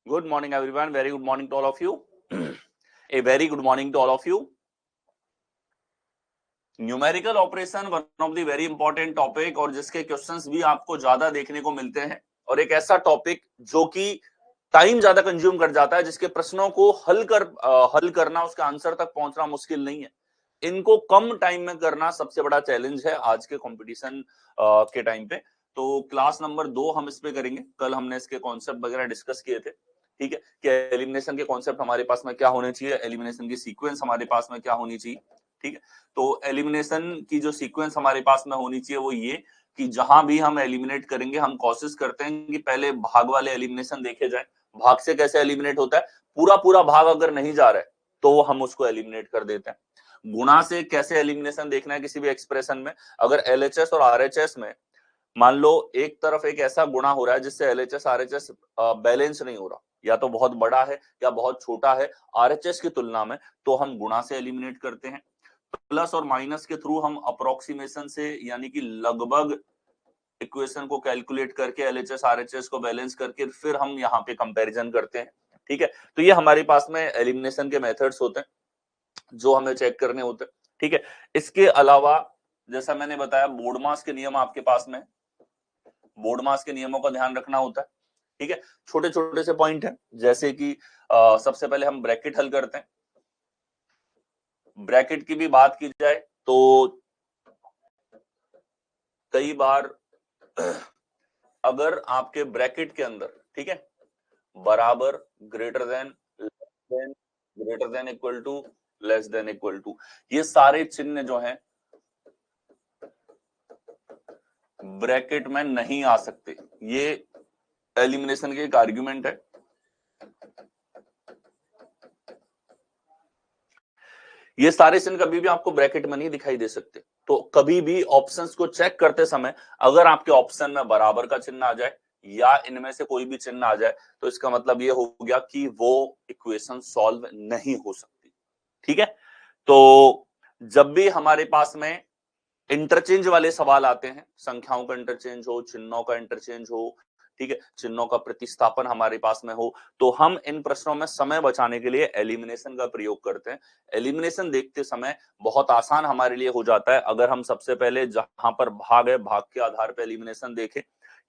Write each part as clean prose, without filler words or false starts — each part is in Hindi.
Good morning, everyone. Very good morning to all of you. A very good morning to all of you. Numerical operation one of the very important topic और जिसके क्वेश्चंस भी आपको ज्यादा देखने को मिलते हैं और एक ऐसा टॉपिक जो कि टाइम ज्यादा कंज्यूम कर जाता है, जिसके प्रश्नों को हल करना, उसका आंसर तक पहुंचना मुश्किल नहीं है। इनको कम टाइम में करना सबसे बड़ा चैलेंज है आज के कंपटीशन के टाइम पे। तो क्लास नंबर 2 हम इस पे करेंगे। कल हमने इसके कॉन्सेप्ट वगैरह डिस्कस किए थे, ठीक है, कि एलिमिनेशन के कॉन्सेप्ट हमारे पास में क्या होने चाहिए, एलिमिनेशन की सीक्वेंस हमारे पास में क्या होनी चाहिए, ठीक है। तो एलिमिनेशन की जो सीक्वेंस हमारे पास में होनी चाहिए वो ये कि जहां भी हम एलिमिनेट करेंगे हम कोशिश करते हैं कि पहले भाग वाले एलिमिनेशन देखे जाए। भाग से कैसे एलिमिनेट होता है, पूरा पूरा भाग अगर नहीं जा रहा है तो हम उसको एलिमिनेट कर देते हैं। गुणा से कैसे एलिमिनेशन देखना है किसी भी एक्सप्रेशन में, अगर एलएचएस और आरएचएस में मान लो एक तरफ एक ऐसा गुणा हो रहा है जिससे एलएचएस आरएचएस बैलेंस नहीं हो रहा, या तो बहुत बड़ा है या बहुत छोटा है आरएचएस की तुलना में, तो हम गुणा से एलिमिनेट करते हैं। प्लस और माइनस के थ्रू हम अप्रोक्सीमेशन से, यानी कि लगभग इक्वेशन को कैलकुलेट करके एलएचएस आरएचएस को बैलेंस करके फिर हम यहाँ पे कंपैरिजन करते हैं, ठीक है। तो ये हमारे पास में एलिमिनेशन के मेथड्स होते हैं जो हमें चेक करने होते हैं, ठीक है। इसके अलावा जैसा मैंने बताया बोर्डमास के नियम आपके पास में, बोर्डमास के नियमों का ध्यान रखना होता है, ठीक है। छोटे छोटे से पॉइंट हैं, जैसे कि सबसे पहले हम ब्रैकेट हल करते हैं। ब्रैकेट की भी बात की जाए तो कई बार अगर आपके ब्रैकेट के अंदर, ठीक है, बराबर, greater than, greater than equal to, less than equal to, ये सारे चिन्ह जो हैं ब्रैकेट में नहीं आ सकते। ये एलिमिनेशन के एक आर्गुमेंट है। ये सारे चिन्ह कभी भी आपको ब्रैकेट में नहीं दिखाई दे सकते। तो कभी भी ऑप्शंस को चेक करते समय अगर आपके ऑप्शन में बराबर का चिन्ह आ जाए या इनमें से कोई भी चिन्ह आ जाए तो इसका मतलब ये हो गया कि वो इक्वेशन सॉल्व नहीं हो सकती, ठीक है। तो जब भी हमारे पास में इंटरचेंज वाले सवाल आते हैं, संख्याओं का इंटरचेंज हो, चिन्हों का इंटरचेंज हो, ठीक है, चिन्हों का प्रतिस्थापन हमारे पास में हो, तो हम इन प्रश्नों में समय बचाने के लिए एलिमिनेशन का प्रयोग करते हैं। एलिमिनेशन देखते समय बहुत आसान हमारे लिए हो जाता है अगर हम सबसे पहले जहां पर भाग है भाग के आधार पर एलिमिनेशन देखें,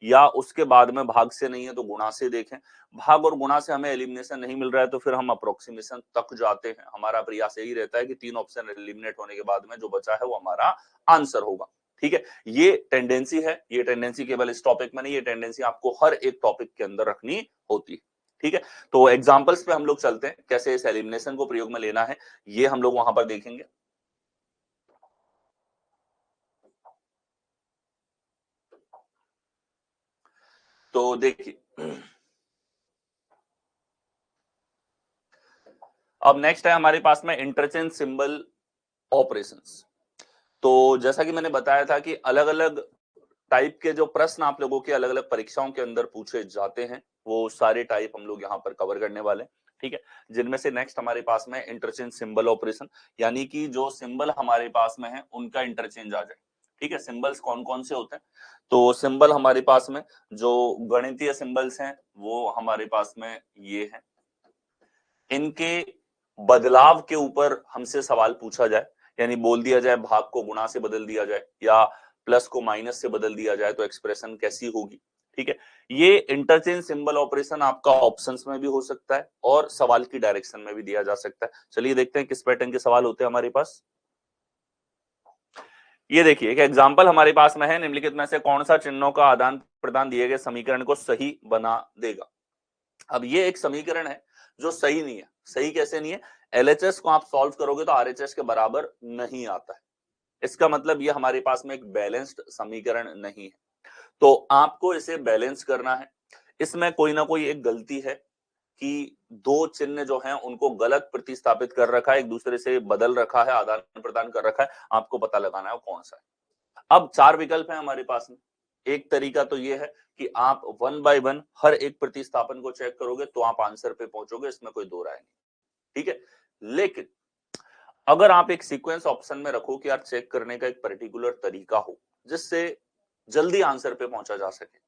या उसके बाद में भाग से नहीं है तो गुणा से देखें। भाग और गुणा से हमें एलिमिनेशन नहीं मिल रहा है तो फिर हम अप्रोक्सीमेशन तक जाते हैं। हमारा प्रयास यही रहता है कि 3 ऑप्शन एलिमिनेट होने के बाद में जो बचा है वो हमारा आंसर होगा, ठीक है। ये टेंडेंसी है, ये टेंडेंसी केवल इस टॉपिक में नहीं, ये टेंडेंसी आपको हर एक टॉपिक के अंदर रखनी होती है, ठीक है। तो एग्जांपल्स पे हम लोग चलते हैं, कैसे इस एलिमिनेशन को प्रयोग में लेना है ये हम लोग वहां पर देखेंगे। तो देखिए, अब नेक्स्ट है हमारे पास में इंटरचेंज सिंबल ऑपरेशंस। तो जैसा कि मैंने बताया था कि अलग अलग टाइप के जो प्रश्न आप लोगों के अलग अलग परीक्षाओं के अंदर पूछे जाते हैं वो सारे टाइप हम लोग यहाँ पर कवर करने वाले हैं, ठीक है। जिनमें से नेक्स्ट हमारे पास में इंटरचेंज सिंबल ऑपरेशन, यानी कि जो सिंबल हमारे पास में है उनका इंटरचेंज आ जाए, ठीक है। सिंबल्स कौन कौन से होते हैं, तो सिंबल हमारे पास में जो गणितीय सिंबल्स हैं वो हमारे पास में ये है। इनके बदलाव के ऊपर हमसे सवाल पूछा जाए, यानी बोल दिया जाए भाग को गुणा से बदल दिया जाए या प्लस को माइनस से बदल दिया जाए तो एक्सप्रेशन कैसी होगी, ठीक है। ये इंटरचेंज सिंबल ऑपरेशन आपका ऑप्शंस में भी हो सकता है और सवाल की डायरेक्शन में भी दिया जा सकता है। चलिए देखते हैं किस पैटर्न के सवाल होते हैं हमारे पास। ये देखिए एक एग्जाम्पल हमारे पास में है, निम्नलिखित में से कौन सा चिन्हों का आदान प्रदान दिए गए समीकरण को सही बना देगा। अब ये एक समीकरण है जो सही नहीं है। सही कैसे नहीं है, एलएचएस को आप सॉल्व करोगे तो आरएचएस के बराबर नहीं आता है। इसका मतलब ये हमारे पास में एक बैलेंस्ड समीकरण नहीं है, तो आपको इसे बैलेंस करना है। इसमें कोई ना कोई एक गलती है कि दो चिन्ह जो हैं उनको गलत प्रतिस्थापित कर रखा है, एक दूसरे से बदल रखा है, आदान प्रदान कर रखा है। आपको पता लगाना है वो कौन सा है। अब 4 विकल्प हैं हमारे पास में। एक तरीका तो ये है कि आप वन बाय वन हर एक प्रतिस्थापन को चेक करोगे तो आप आंसर पे पहुंचोगे, इसमें कोई दो राय नहीं, ठीक है। लेकिन अगर आप एक सीक्वेंस ऑप्शन में रखो कि यार चेक करने का एक पर्टिकुलर तरीका हो जिससे जल्दी आंसर पे पहुंचा जा सके,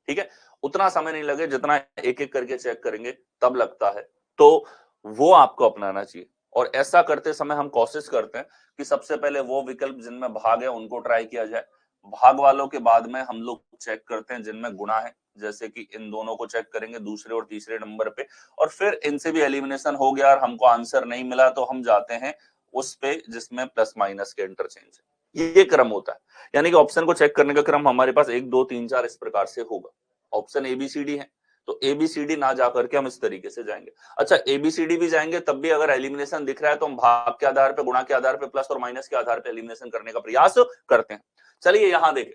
ठीक है, उतना समय नहीं लगे जितना एक एक करके चेक करेंगे तब लगता है, तो वो आपको अपनाना चाहिए। और ऐसा करते समय हम कोशिश करते हैं कि सबसे पहले वो विकल्प जिनमें भाग है उनको ट्राई किया जाए, भाग वालों के बाद में हम लोग चेक करते हैं जिनमें गुणा है, जैसे कि इन दोनों को चेक करेंगे दूसरे और तीसरे नंबर पे, और फिर इनसे भी एलिमिनेशन हो गया और हमको आंसर नहीं मिला तो हम जाते हैं उस पे जिसमें प्लस माइनस के इंटरचेंज है। ये क्रम होता है, यानी कि ऑप्शन को चेक करने का क्रम हमारे पास 1 2 3 4 इस प्रकार से होगा। ऑप्शन एबीसीडी है तो एबीसीडी ना जाकर के हम इस तरीके से जाएंगे। अच्छा, एबीसीडी भी जाएंगे तब भी अगर एलिमिनेशन दिख रहा है तो हम भाग के आधार पे, गुणा के आधार पे, प्लस और माइनस के आधार पे एलिमिनेशन करने का प्रयास करते हैं। चलिए यहां देखें,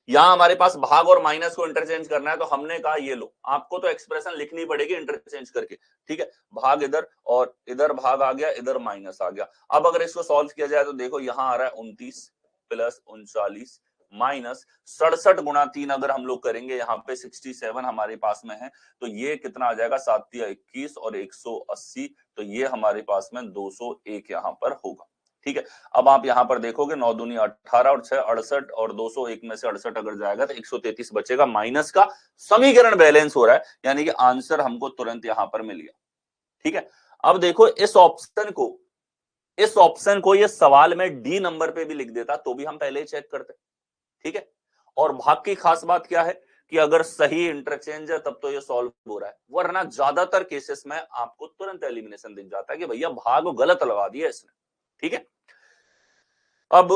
यहां हमारे पास भाग और माइनस को इंटरचेंज करना है, तो हमने कहा ये लो, आपको तो एक्सप्रेशन लिखनी पड़ेगी इंटरचेंज करके, ठीक है, भाग इधर और इधर भाग आ गया, इधर माइनस आ गया। अब अगर इसको सॉल्व किया जाए तो देखो यहां आ रहा है 29 प्लस 39 माइनस 67 गुणा 3, अगर हम लोग करेंगे यहाँ पे 67 हमारे पास में है, तो ये कितना आ जाएगा, 7 तिया 21 और 180, तो ये हमारे पास में 201 यहाँ पर होगा। ठीक है, अब आप यहां पर देखोगे 9 दूनी 18 और 6 68 और 201 में से 68 अगर जाएगा तो 133 बचेगा, माइनस का समीकरण बैलेंस हो रहा है, यानी कि आंसर हमको तुरंत यहां पर मिल गया। ठीक है, अब देखो इस ऑप्शन को ये सवाल में डी नंबर पे भी लिख देता तो भी हम पहले ही चेक करते। ठीक है, और भाग की खास बात क्या है कि अगर सही इंटरचेंज है तब तो ये सॉल्व हो रहा है, वरना ज्यादातर केसेस में आपको तुरंत एलिमिनेशन दिख जाता है कि भैया भाग गलत लगा दिया इसने। ठीक है, अब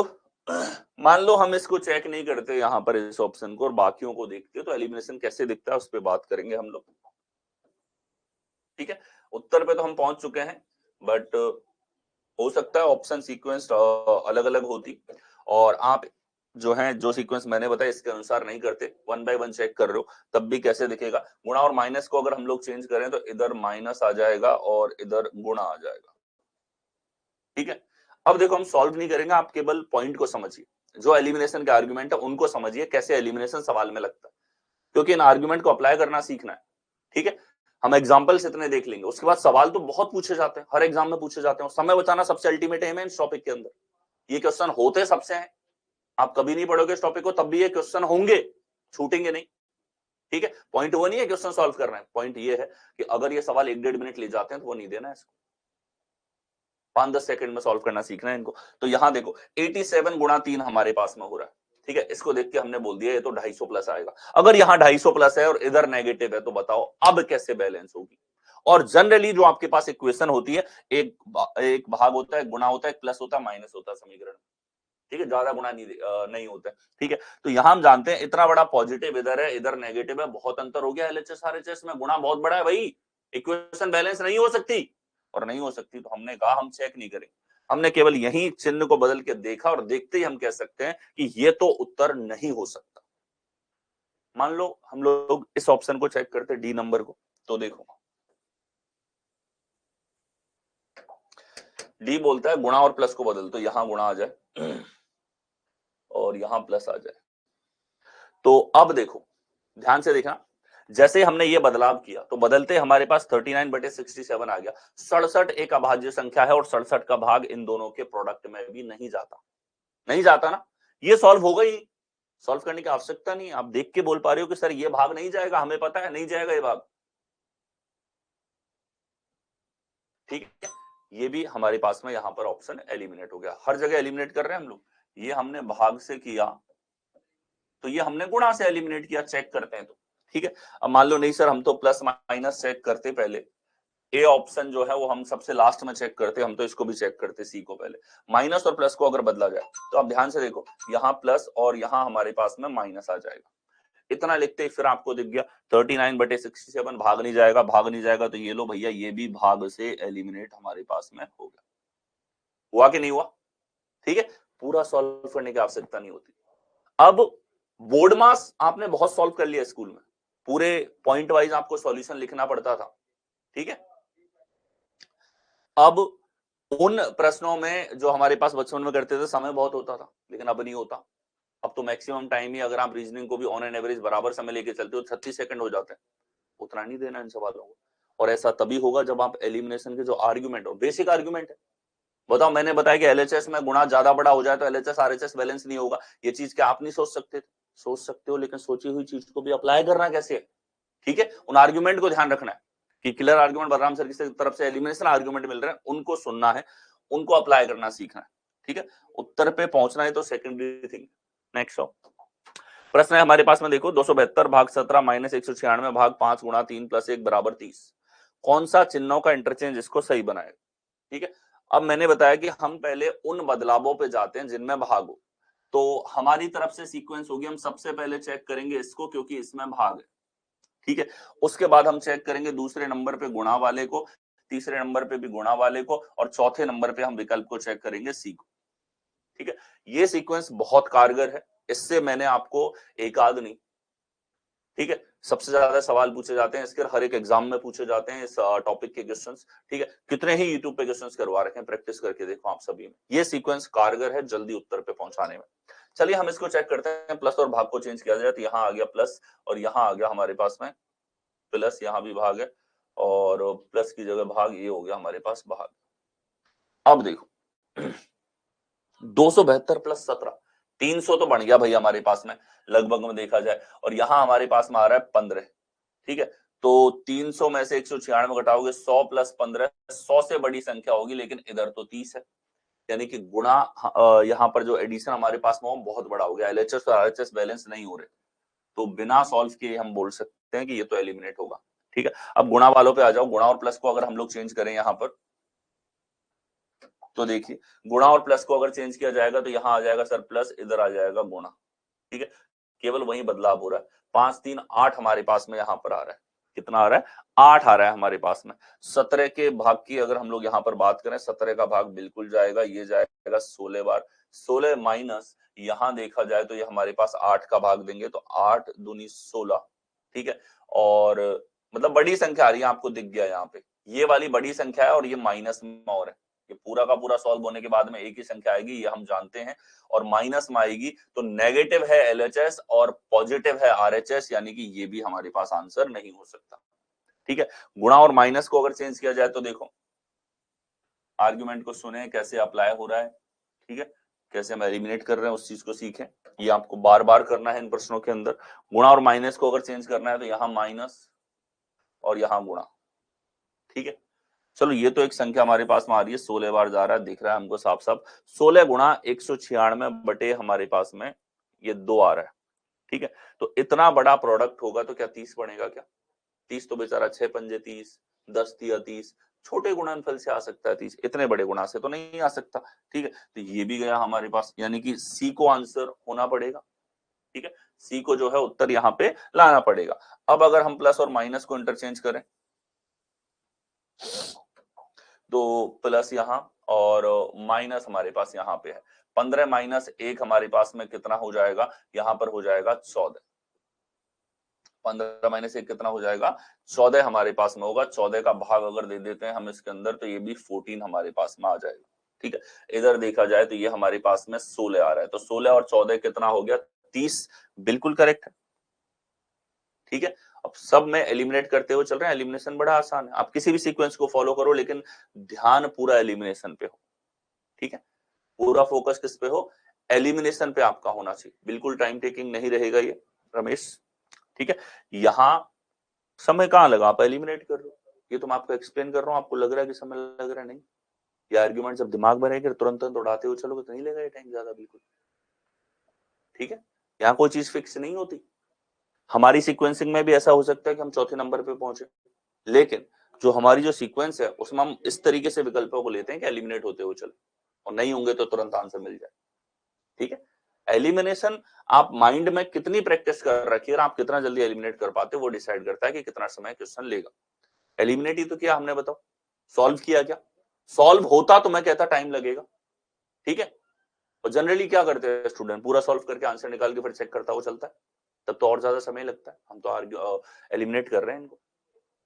मान लो हम इसको चेक नहीं करते यहां पर इस ऑप्शन को और बाकियों को देखते तो एलिमिनेशन कैसे दिखता है उस पर बात करेंगे हम लोग। ठीक है, उत्तर पे तो हम पहुंच चुके हैं, बट हो सकता है ऑप्शन सीक्वेंस अलग अलग होती और आप जो है जो सीक्वेंस मैंने बताया इसके अनुसार नहीं करते, 1 बाय 1 चेक कर रहे हो तब भी कैसे दिखेगा। गुणा और माइनस को अगर हम लोग चेंज करें तो इधर माइनस आ जाएगा और इधर गुणा आ जाएगा। ठीक है, अब देखो हम सॉल्व नहीं करेंगे, आप केवल पॉइंट को समझिए, जो एलिमिनेशन के आर्गुमेंट है उनको समझिए कैसे एलिमिनेशन सवाल में लगता है, क्योंकि इन आर्गुमेंट को अप्लाई करना सीखना है। ठीक है, हम एग्जांपल्स इतने देख लेंगे, उसके बाद सवाल तो बहुत पूछे जाते हैं, हर एग्जाम में पूछे जाते हैं, समय बचाना सबसे अल्टीमेट एम है इस टॉपिक के अंदर। ये क्वेश्चन होते सबसे हैं, आप कभी नहीं पढ़ोगे इस टॉपिक को तब भी ये क्वेश्चन होंगे, छूटेंगे नहीं। ठीक है, पॉइंट वो नहीं है क्वेश्चन सॉल्व करना है, पॉइंट ये है कि अगर ये सवाल 1 1.5 मिनट ले जाते हैं तो वो नहीं देना है इसको, 5-10 सेकंड में सॉल्व करना सीखना है इनको। तो यहां देखो 87 गुणा 3 हमारे पास में हो रहा है। ठीक है, इसको देख के हमने बोल दिया ये तो 250 प्लस आएगा। अगर यहाँ 250 प्लस है और इधर नेगेटिव है तो बताओ अब कैसे बैलेंस होगी। और जनरली जो आपके पास इक्वेशन होती है, एक भाग होता है, गुणा होता है, प्लस होता है, माइनस होता है समीकरण। ठीक है, ज्यादा गुणा नहीं होता है। ठीक है, तो यहां हम जानते हैं इतना बड़ा पॉजिटिव इधर है, इधर नेगेटिव है, बहुत अंतर हो गया एलएचएस आरएचएस में, गुणा बहुत बड़ा है भाई, इक्वेशन बैलेंस नहीं हो सकती। और नहीं हो सकती तो हमने कहा हम चेक नहीं करेंगे, हमने केवल यही चिन्ह को बदल के देखा और देखते ही हम कह सकते हैं कि ये तो उत्तर नहीं हो सकता। मान लो हम लोग इस ऑप्शन को चेक करते डी नंबर को, तो देखो डी बोलता है गुणा और प्लस को बदल, तो यहां गुणा आ जाए और यहां प्लस आ जाए। तो अब देखो ध्यान से देखना, जैसे हमने ये बदलाव किया तो बदलते हमारे पास 39/67 आ गया। 67 एक अभाज्य संख्या है और 67 का भाग इन दोनों के प्रोडक्ट में भी नहीं जाता, नहीं जाता ना, ये सॉल्व होगा ही, सॉल्व करने की आवश्यकता नहीं। आप देख के बोल पा रहे हो कि सर ये भाग नहीं जाएगा, हमें पता है नहीं जाएगा ये भाग। ठीक है, ये भी हमारे पास में यहां पर ऑप्शन एलिमिनेट हो गया। हर जगह एलिमिनेट कर रहे हैं हम लोग, ये हमने भाग से किया तो ये हमने गुणा से एलिमिनेट किया, चेक करते हैं तो। ठीक है, अब मान लो नहीं सर हम तो प्लस माइनस चेक करते, पहले ए ऑप्शन जो है वो हम सबसे लास्ट में चेक करते, हम तो इसको भी चेक करते सी को पहले। माइनस और प्लस को अगर बदला जाए तो आप ध्यान से देखो, यहाँ प्लस और यहाँ हमारे पास में माइनस आ जाएगा, इतना लिखते ही फिर आपको दिख गया 39/67 भाग नहीं जाएगा, भाग नहीं जाएगा, तो ये लो भैया ये भी भाग से एलिमिनेट हमारे पास में हो गया। हुआ कि नहीं हुआ? ठीक है, पूरा सॉल्व करने की आवश्यकता नहीं होती। अब बोर्ड मास आपने बहुत सॉल्व कर लिया स्कूल में, पूरे पॉइंट वाइज आपको सॉल्यूशन लिखना पड़ता था। ठीक है, अब उन प्रश्नों में जो हमारे पास बचपन में करते थे समय बहुत होता था, लेकिन अब नहीं होता। अब तो मैक्सिमम टाइम ही अगर आप रीजनिंग को भी ऑन एन एवरेज बराबर समय लेके चलते हो 36 सेकंड हो जाते हैं, उतना नहीं देना इन सवालों को। और ऐसा तभी होगा जब आप एलिमिनेशन के जो आर्ग्यूमेंट हो, बेसिक आर्ग्यूमेंट है, बताओ मैंने बताया कि एलएचएस में गुणा ज्यादा बड़ा हो जाए तो एलएचएस आरएचएस बैलेंस नहीं होगा, ये चीज क्या आप नहीं सोच सकते थे? सोच सकते हो, लेकिन सोची हुई चीज को भी अप्लाई करना कैसे है, ठीक है। उन आर्ग्यूमेंट को ध्यान रखना है कि क्लियर आर्ग्यूमेंट बलराम सर की तरफ से एलिमिनेशन आर्ग्यूमेंट मिल रहे हैं, उनको सुनना है, उनको अप्लाई करना सीखना है, ठीक है। उत्तर पे पहुंचना है तो सेकेंडरी थिंग। नेक्स्ट प्रश्न है हमारे पास में, देखो 272 भाग 17 माइनस 196 भाग 5 गुणा 3 प्लस 1 बराबर 30। कौन सा चिन्हों का इंटरचेंज इसको सही बनाएगा, ठीक है। अब मैंने बताया कि हम पहले उन बदलावों पे जाते हैं जिनमें भाग हो, तो हमारी तरफ से सीक्वेंस होगी, हम सबसे पहले चेक करेंगे इसको क्योंकि इसमें भाग है, ठीक है। उसके बाद हम चेक करेंगे दूसरे नंबर पे गुणा वाले को, तीसरे नंबर पे भी गुणा वाले को, और चौथे नंबर पे हम विकल्प को चेक करेंगे सी को, ठीक है। ये सीक्वेंस बहुत कारगर है, इससे मैंने आपको एक आध नहीं, ठीक है, सबसे ज्यादा सवाल पूछे जाते हैं इसके, हर एक एग्जाम में पूछे जाते हैं इस टॉपिक के क्वेश्चंस, ठीक है। कितने ही यूट्यूब पे क्वेश्चंस करवा रखे हैं, प्रैक्टिस करके देखो आप सभी में। ये सीक्वेंस कारगर है जल्दी उत्तर पे पहुंचाने में। चलिए हम इसको चेक करते हैं, प्लस और भाग को चेंज किया जाए तो यहाँ आ गया प्लस और यहाँ आ गया हमारे पास में प्लस, यहाँ भी भाग है और प्लस की जगह भाग, ये हो गया हमारे पास भाग। अब देखो 272 प्लस 17, 300 तो बन गया भाई हमारे पास में लगभग में देखा जाए, और यहां हमारे पास में आ रहा है 15, ठीक है। तो 300 में से 196 घटाओगे 100 प्लस 15, 100 से बड़ी संख्या होगी, लेकिन इधर तो 30 है, यानी कि गुणा यहाँ पर जो एडिशन हमारे पास में वो बहुत बड़ा हो गया, एलएचएस और आरएचएस बैलेंस नहीं हो रहे, तो बिना सॉल्व किए हम बोल सकते हैं कि ये तो एलिमिनेट होगा, ठीक है। अब गुणा वालों पे आ जाओ, गुणा और प्लस को अगर हम लोग चेंज करें यहाँ पर, तो देखिए गुणा और प्लस को अगर चेंज किया जाएगा तो यहाँ आ जाएगा सर प्लस, इधर आ जाएगा गुणा, ठीक है। केवल वही बदलाव हो रहा है, 5 3 8 हमारे पास में यहाँ पर आ रहा है, कितना आ रहा है 8 आ रहा है हमारे पास में। 17 के भाग की अगर हम लोग यहाँ पर बात करें, 17 का भाग बिल्कुल जाएगा, ये जाएगा 16 बार, 16 माइनस यहाँ देखा जाए तो ये हमारे पास 8 का भाग देंगे तो 8 दूनी 16, ठीक है। और मतलब बड़ी संख्या आ रही है, आपको दिख गया यहाँ पे ये वाली बड़ी संख्या है और ये माइनस में और है, ये पूरा का पूरा सॉल्व होने के बाद में एक ही संख्या आएगी, ये हम जानते हैं, और माइनस में आएगी तो नेगेटिव है एलएचएस और पॉजिटिव है आरएचएस, यानी कि ये भी हमारे पास आंसर नहीं हो सकता, ठीक है। गुणा और माइनस को अगर चेंज किया जाए तो देखो आर्ग्यूमेंट को सुने कैसे अप्लाई हो रहा है, ठीक है, कैसे हम एलिमिनेट कर रहे हैं उस चीज को सीखें, ये आपको बार बार करना है इन प्रश्नों के अंदर। गुणा और माइनस को अगर चेंज करना है तो यहाँ माइनस और यहाँ गुणा, ठीक है। चलो ये तो एक संख्या हमारे पास में आ रही है, 16 बार जा रहा है, दिख रहा है हमको साफ साफ, 16 गुणा 196 बटे हमारे पास में ये 2 आ रहा है, ठीक है। तो इतना बड़ा प्रोडक्ट होगा तो क्या 30 बनेगा क्या, 30 तो बेचारा 6 पंजे 30, 10 तिया 30, छोटे गुणनफल से आ सकता है 30, इतने बड़े गुणा से तो नहीं आ सकता, ठीक है। तो ये भी गया हमारे पास, यानी कि सी को आंसर होना पड़ेगा, ठीक है। सी को जो है उत्तर यहाँ पे लाना पड़ेगा। अब अगर हम प्लस और माइनस को इंटरचेंज करें तो प्लस यहाँ और माइनस हमारे पास यहाँ पे है, 15 माइनस 1 हमारे पास में कितना हो जाएगा, यहाँ पर हो जाएगा 14, 15 माइनस 1 कितना हो जाएगा 14 हमारे पास में होगा, 14 का भाग अगर दे देते हैं हम इसके अंदर तो ये भी 14 हमारे पास में आ जाएगा, ठीक है। इधर देखा जाए तो ये हमारे पास में 16 आ रहा है, तो 16 और 14 कितना हो गया 30, बिल्कुल करेक्ट है, ठीक है। अब सब में एलिमिनेट करते हुए चल रहे हैं, एलिमिनेशन बड़ा आसान है, आप किसी भी सीक्वेंस को फॉलो करो लेकिन ध्यान पूरा एलिमिनेशन पे हो, ठीक है। पूरा फोकस किस पे हो, एलिमिनेशन पे आपका होना चाहिए, बिल्कुल टाइम टेकिंग नहीं रहेगा ये रमेश, ठीक है। यहां समय कहां लगा, आप एलिमिनेट कर रहे हो, ये तो मैं आपको एक्सप्लेन कर रहा हूं, आपको लग रहा है कि समय लग रहा है, नहीं, ये आर्ग्यूमेंट जब दिमाग में रहेंगे तुरंत उड़ाते हुए चलोगे तो नहीं लगेगा टाइम ज्यादा, बिल्कुल, ठीक है। यहाँ कोई चीज फिक्स नहीं होती, हमारी सीक्वेंसिंग में भी ऐसा हो सकता है कि हम चौथे नंबर पे पहुंचे, लेकिन जो हमारी जो सीक्वेंस है उसमें हम इस तरीके से विकल्पों को लेते हैं कि एलिमिनेट होते हुए चले, और नहीं होंगे तो तुरंत आंसर मिल जाए, ठीक है। एलिमिनेशन आप माइंड में कितनी प्रैक्टिस कर रखी है और आप कितना जल्दी एलिमिनेट कर पाते हो वो डिसाइड करता है कि कितना समय क्वेश्चन लेगा। एलिमिनेट ही तो किया हमने, बताओ सॉल्व किया क्या, सॉल्व होता तो मैं कहता टाइम लगेगा, ठीक है। और जनरली क्या करते हैं स्टूडेंट, पूरा सॉल्व करके आंसर निकाल के फिर चेक करता हुआ चलता है, तब तो और ज्यादा समय लगता है, हम तो एलिमिनेट कर रहे हैं इनको।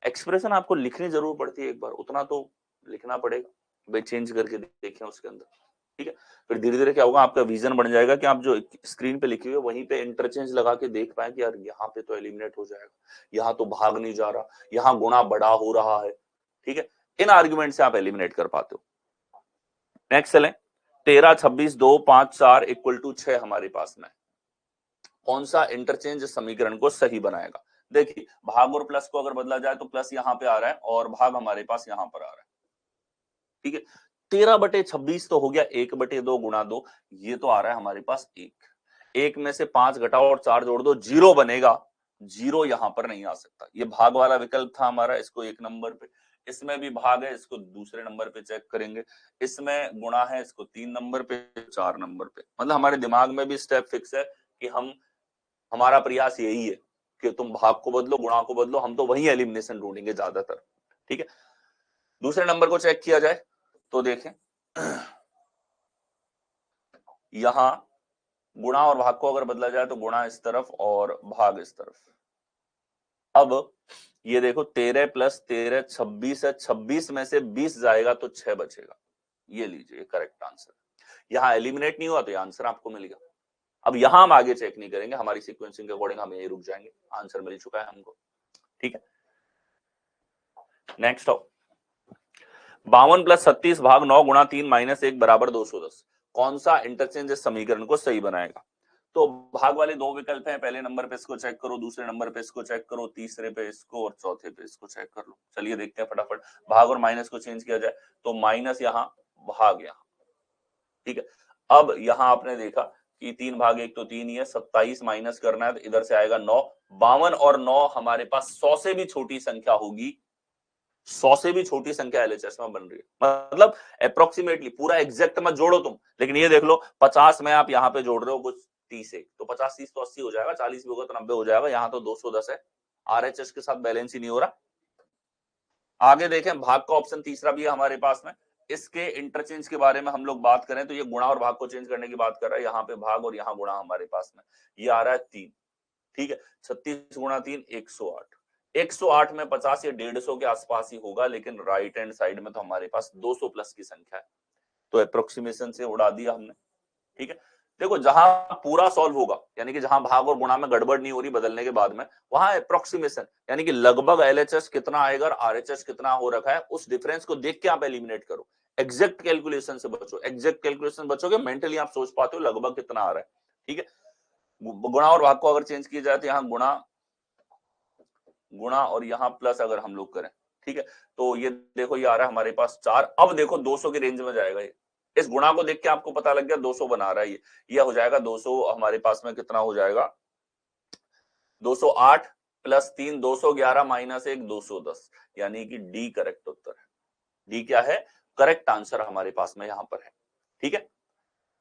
एक्सप्रेशन आपको लिखनी जरूर पड़ती है, एक बार उतना तो लिखना पड़ेगा, भाई चेंज करके देखें उसके अंदर, ठीक है। फिर धीरे धीरे क्या होगा, आपका विजन बन जाएगा कि आप जो स्क्रीन पे लिखे हुए वहीं पे इंटरचेंज लगा के देख पाए कि यार यहाँ पे तो एलिमिनेट हो जाएगा, यहाँ तो भाग नहीं जा रहा, यहाँ गुणा बड़ा हो रहा है, ठीक है। इन आर्ग्यूमेंट से आप एलिमिनेट कर पाते हो। नेक्स्ट चलें, 13 26 2 5 4 इक्वल टू 6 हमारे पास में, कौन सा इंटरचेंज समीकरण को सही बनाएगा। देखिए भाग और प्लस को अगर बदला जाए तो प्लस यहां पे आ रहा है और भाग हमारे पास यहां पर आ रहा है, ठीक है। 13/26 तो हो गया, 1/2 गुणा 2, ये तो आ रहा है हमारे पास 1 में से 5 घटाओ और 4 जोड़ दो, 0 बनेगा। 0 यहां पर नहीं आ सकता, ये भाग वाला विकल्प था हमारा, इसको 1 नंबर पे, इसमें भी भाग है, इसको दूसरे नंबर पे चेक करेंगे, इसमें गुणा है, इसको 3 नंबर पे, 4 नंबर पे। मतलब हमारे दिमाग में भी स्टेप फिक्स है कि हमारा प्रयास यही है कि तुम भाग को बदलो, गुणा को बदलो, हम तो वही एलिमिनेशन ढूंढेंगे ज्यादातर, ठीक है। दूसरे नंबर को चेक किया जाए तो देखें यहां गुणा और भाग को अगर बदला जाए तो गुणा इस तरफ और भाग इस तरफ। अब ये देखो 13 + 13 26 है, 26 में से 20 जाएगा तो 6 बचेगा, ये लीजिए करेक्ट आंसर। यहां एलिमिनेट नहीं हुआ तो ये आंसर आपको मिल गया। अब यहां हम आगे चेक नहीं करेंगे, हमारी सीक्वेंसिंग के अकॉर्डिंग हम यही रुक जाएंगे, आंसर मिल चुका है हमको, ठीक है। नेक्स्ट आओ, 52 + 36 भाग 9 गुणा 3 - 1 = 210, कौन सा इंटरचेंज इस समीकरण को सही बनाएगा। तो भाग वाले दो विकल्प हैं, पहले नंबर पे इसको चेक करो, दूसरे नंबर पे इसको चेक करो, तीसरे पे इसको और चौथे पे इसको चेक कर लो। चलिए देखते हैं फटाफट, भाग और माइनस को चेंज किया जाए तो माइनस यहां, भाग यहां, ठीक है। अब यहां आपने देखा कि 3 भाग 1 तो 3 ही है, 27 माइनस करना है तो इधर से आएगा 9। 52 और 9 हमारे पास 100 से भी छोटी संख्या होगी, 100 से भी छोटी संख्या एलएचएस में बन रही है, मतलब अप्रोक्सीमेटली, पूरा एग्जैक्ट मत जोड़ो तुम, लेकिन ये देख लो 50 में आप यहाँ पे जोड़ रहे हो कुछ 30 एक, तो 50 30 तो 80 हो जाएगा, 40 भी होगा तो 90 हो जाएगा, यहाँ तो 210 है, आरएचएस के साथ बैलेंस ही नहीं हो रहा। आगे देखें, भाग का ऑप्शन तीसरा भी है हमारे पास में, इसके इंटरचेंज के बारे में हम लोग बात करें तो ये गुणा और भाग को चेंज करने की बात कर रहा है, यहाँ पे भाग और यहाँ गुणा हमारे पास में, ये आ रहा है 3, ठीक है। 36 × 3 108, 108 में 50 या 150 के आसपास ही होगा, लेकिन राइट हैंड साइड में तो हमारे पास 200 प्लस की संख्या है, तो अप्रोक्सीमेशन से उड़ा दिया हमने, ठीक है। देखो जहां पूरा सॉल्व होगा, यानी कि जहां भाग और गुणा में गड़बड़ नहीं हो रही बदलने के बाद में, वहां अप्रोक्सीमेशन यानी कि लगभग एलएचएस कितना आएगा और आरएचएस कितना हो रखा है, उस डिफरेंस को देख के आप एलिमिनेट करो, एग्जैक्ट कैलकुलेशन से बचो, एग्जैक्ट कैलकुलेशन बचोगे मेंटली आप सोच पाते हो लगभग कितना आ रहा है, ठीक है। गुणा और भाग को अगर चेंज किया जाए तो यहाँ गुणा और यहाँ प्लस अगर हम लोग करें, ठीक है, तो ये देखो ये आ रहा है हमारे पास 4। अब देखो 200 की रेंज में जाएगा ये, इस गुणा को देख के आपको पता लग गया 200 बना रहा है ये हो जाएगा 200 हमारे पास में कितना हो जाएगा, 208 + 3 211 - 1 210, यानी कि डी करेक्ट उत्तर है। डी क्या है, करेक्ट आंसर हमारे पास में यहां पर है, ठीक है।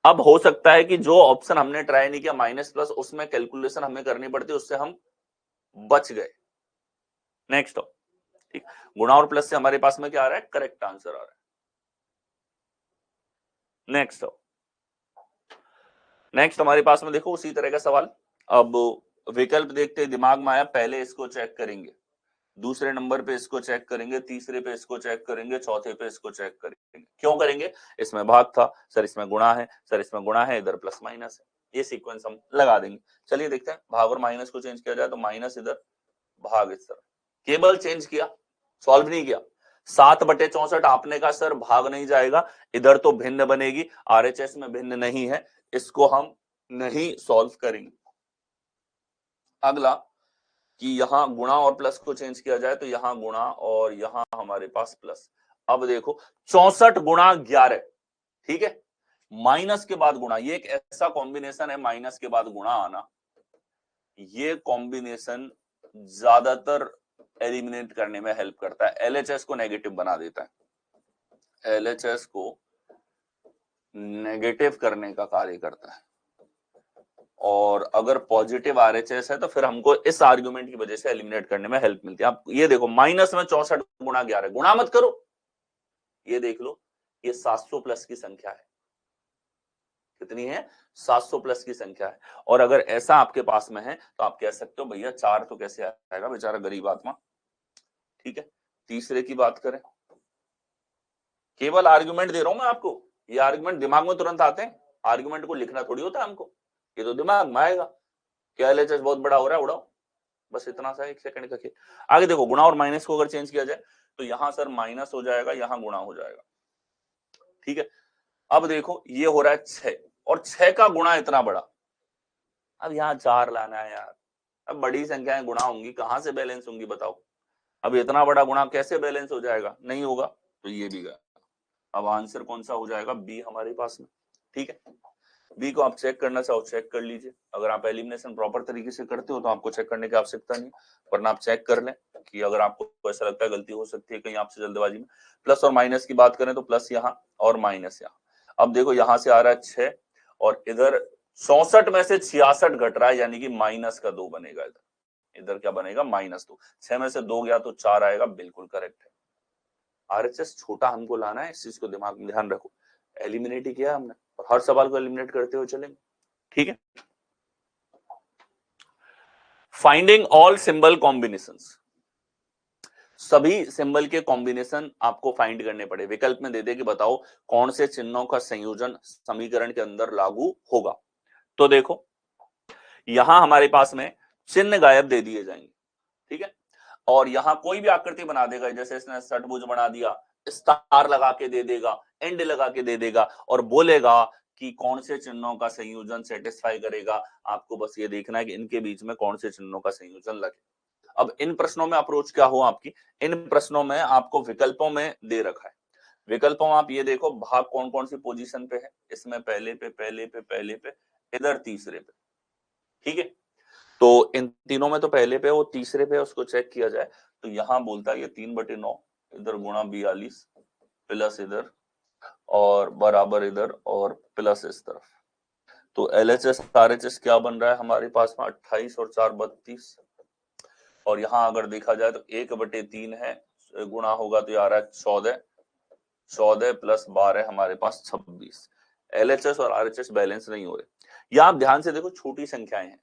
अब हो सकता है कि जो ऑप्शन हमने ट्राई नहीं किया माइनस प्लस, उसमें कैलकुलेशन हमें करनी पड़ती, उससे हम बच गए। नेक्स्ट, ठीक, गुणा और प्लस से हमारे पास में क्या आ रहा है, करेक्ट आंसर आ रहा है। नेक्स्ट हमारे पास में देखो उसी तरह का सवाल, अब विकल्प देखते दिमाग में आया, पहले इसको चेक करेंगे, दूसरे नंबर पे इसको चेक करेंगे, तीसरे पे इसको चेक करेंगे, चौथे पे इसको चेक करेंगे। क्यों करेंगे, इसमें भाग था सर, इसमें गुणा है सर, इसमें गुणा है, इधर प्लस माइनस है, ये सीक्वेंस हम लगा देंगे। चलिए देखते हैं, भाग और माइनस को चेंज किया जाए तो माइनस इधर, भाग इस तरफ, केवल चेंज किया, सॉल्व नहीं किया। 7/64 आपने कहा सर भाग नहीं जाएगा, इधर तो भिन्न बनेगी, आरएचएस में भिन्न नहीं है, इसको हम नहीं सॉल्व करेंगे। अगला कि यहां गुणा और प्लस को चेंज किया जाए तो यहां गुणा और यहां हमारे पास प्लस। अब देखो 64 × 11, ठीक है, माइनस के बाद गुणा, ये एक ऐसा कॉम्बिनेशन है माइनस के बाद गुणा आना, ये कॉम्बिनेशन ज्यादातर एलिमिनेट करने में हेल्प करता है, एलएचएस को नेगेटिव बना देता है, एलएचएस को नेगेटिव करने का कार्य करता है, और अगर पॉजिटिव आरएचएस है तो फिर हमको इस आर्गुमेंट की वजह से एलिमिनेट करने में हेल्प मिलती है। आप ये देखो माइनस में 64 × 11, गुणा मत करो, ये देख लो ये 700 प्लस की संख्या है, कितनी है, 700 प्लस की संख्या है। और अगर ऐसा आपके पास में है तो आप कह सकते हो भैया 4 तो कैसे आएगा, बेचारा गरीब आत्मा, ठीक है। तीसरे की बात करें, केवल आर्गुमेंट दे रहा हूं मैं आपको, ये आर्गुमेंट दिमाग में तुरंत आते हैं, आर्गुमेंट को लिखना थोड़ी होता है हमको, ये तो दिमाग में आएगा, क्या एलएचएस बहुत बड़ा हो रहा है, उड़ाओ, बस इतना सा 1 सेकंड का खेल। आगे देखो गुणा और माइनस को अगर चेंज किया जाए तो यहां सर माइनस हो जाएगा, यहां गुणा हो जाएगा, ठीक है। अब देखो ये हो रहा है 6 और 6 का गुणा इतना बड़ा, अब यहाँ 4 लाना है यार, अब बड़ी संख्याएं गुणा होंगी, कहां से बैलेंस होंगी बताओ। अब इतना बड़ा गुणा कैसे बैलेंस हो जाएगा, नहीं होगा, तो ये भी गया। अब आंसर कौन सा हो जाएगा, बी हमारे पास में। ठीक है, बी को आप चेक करना चाहो चेक कर लीजिए। अगर आप एलिमिनेशन प्रॉपर तरीके से करते हो तो आपको चेक करने की आवश्यकता नहीं, वरना आप चेक कर लें कि अगर आपको ऐसा लगता है गलती हो सकती है कहीं आपसे जल्दबाजी में। प्लस और माइनस की बात करें तो प्लस यहाँ और माइनस यहाँ। अब देखो यहाँ से आ रहा है 6 और इधर 64 में से 66 घट रहा है, यानी कि -2 बनेगा। इधर इधर क्या बनेगा, -2। 6 में से 2 गया तो 4 आएगा, बिल्कुल करेक्ट है। आरएचएस छोटा हमको लाना है, इस चीज को दिमाग में ध्यान रखो। एलिमिनेट ही किया हमने और हर सवाल को एलिमिनेट करते हुए चलेंगे। ठीक है, फाइंडिंग ऑल सिंबल कॉम्बिनेशंस, सभी सिंबल के कॉम्बिनेशन आपको फाइंड करने पड़े। विकल्प में दे दे कि बताओ कौन से चिन्हों का संयोजन समीकरण के अंदर लागू होगा। तो देखो यहां हमारे पास में चिन्ह गायब दे दिए जाएंगे, ठीक है, और यहां कोई भी आकृति बना देगा, जैसे इसने षटभुज बना दिया, स्टार लगा के दे देगा, एंड लगा के दे देगा और बोलेगा कि कौन से चिन्हों का संयोजन सेटिस्फाई करेगा। आपको बस ये देखना है कि इनके बीच में कौन से चिन्हों का संयोजन लगे। अब इन प्रश्नों में अप्रोच क्या हो आपकी, इन प्रश्नों में आपको विकल्पों में दे रखा है। विकल्पों में आप ये देखो भाग कौन कौन सी पोजीशन पे है, इसमें पहले पे, पहले पे, पहले पे, इधर तीसरे पे। ठीक है, तो इन तीनों में तो पहले पे, वो तीसरे पे उसको चेक किया जाए तो यहां बोलता है ये 3/9 इधर गुणा 42 प्लस इधर और बराबर इधर और प्लस इस तरफ। तो एलएचएस आरएचएस क्या बन रहा है हमारे पास में 28 और 4 32। और यहाँ अगर देखा जाए तो 1/3 है, गुणा होगा तो ये आ रहा है 14, 14 प्लस 12 हमारे पास 26। एलएचएस और आरएचएस बैलेंस नहीं हो रहे। या आप ध्यान से देखो छोटी संख्याएं हैं,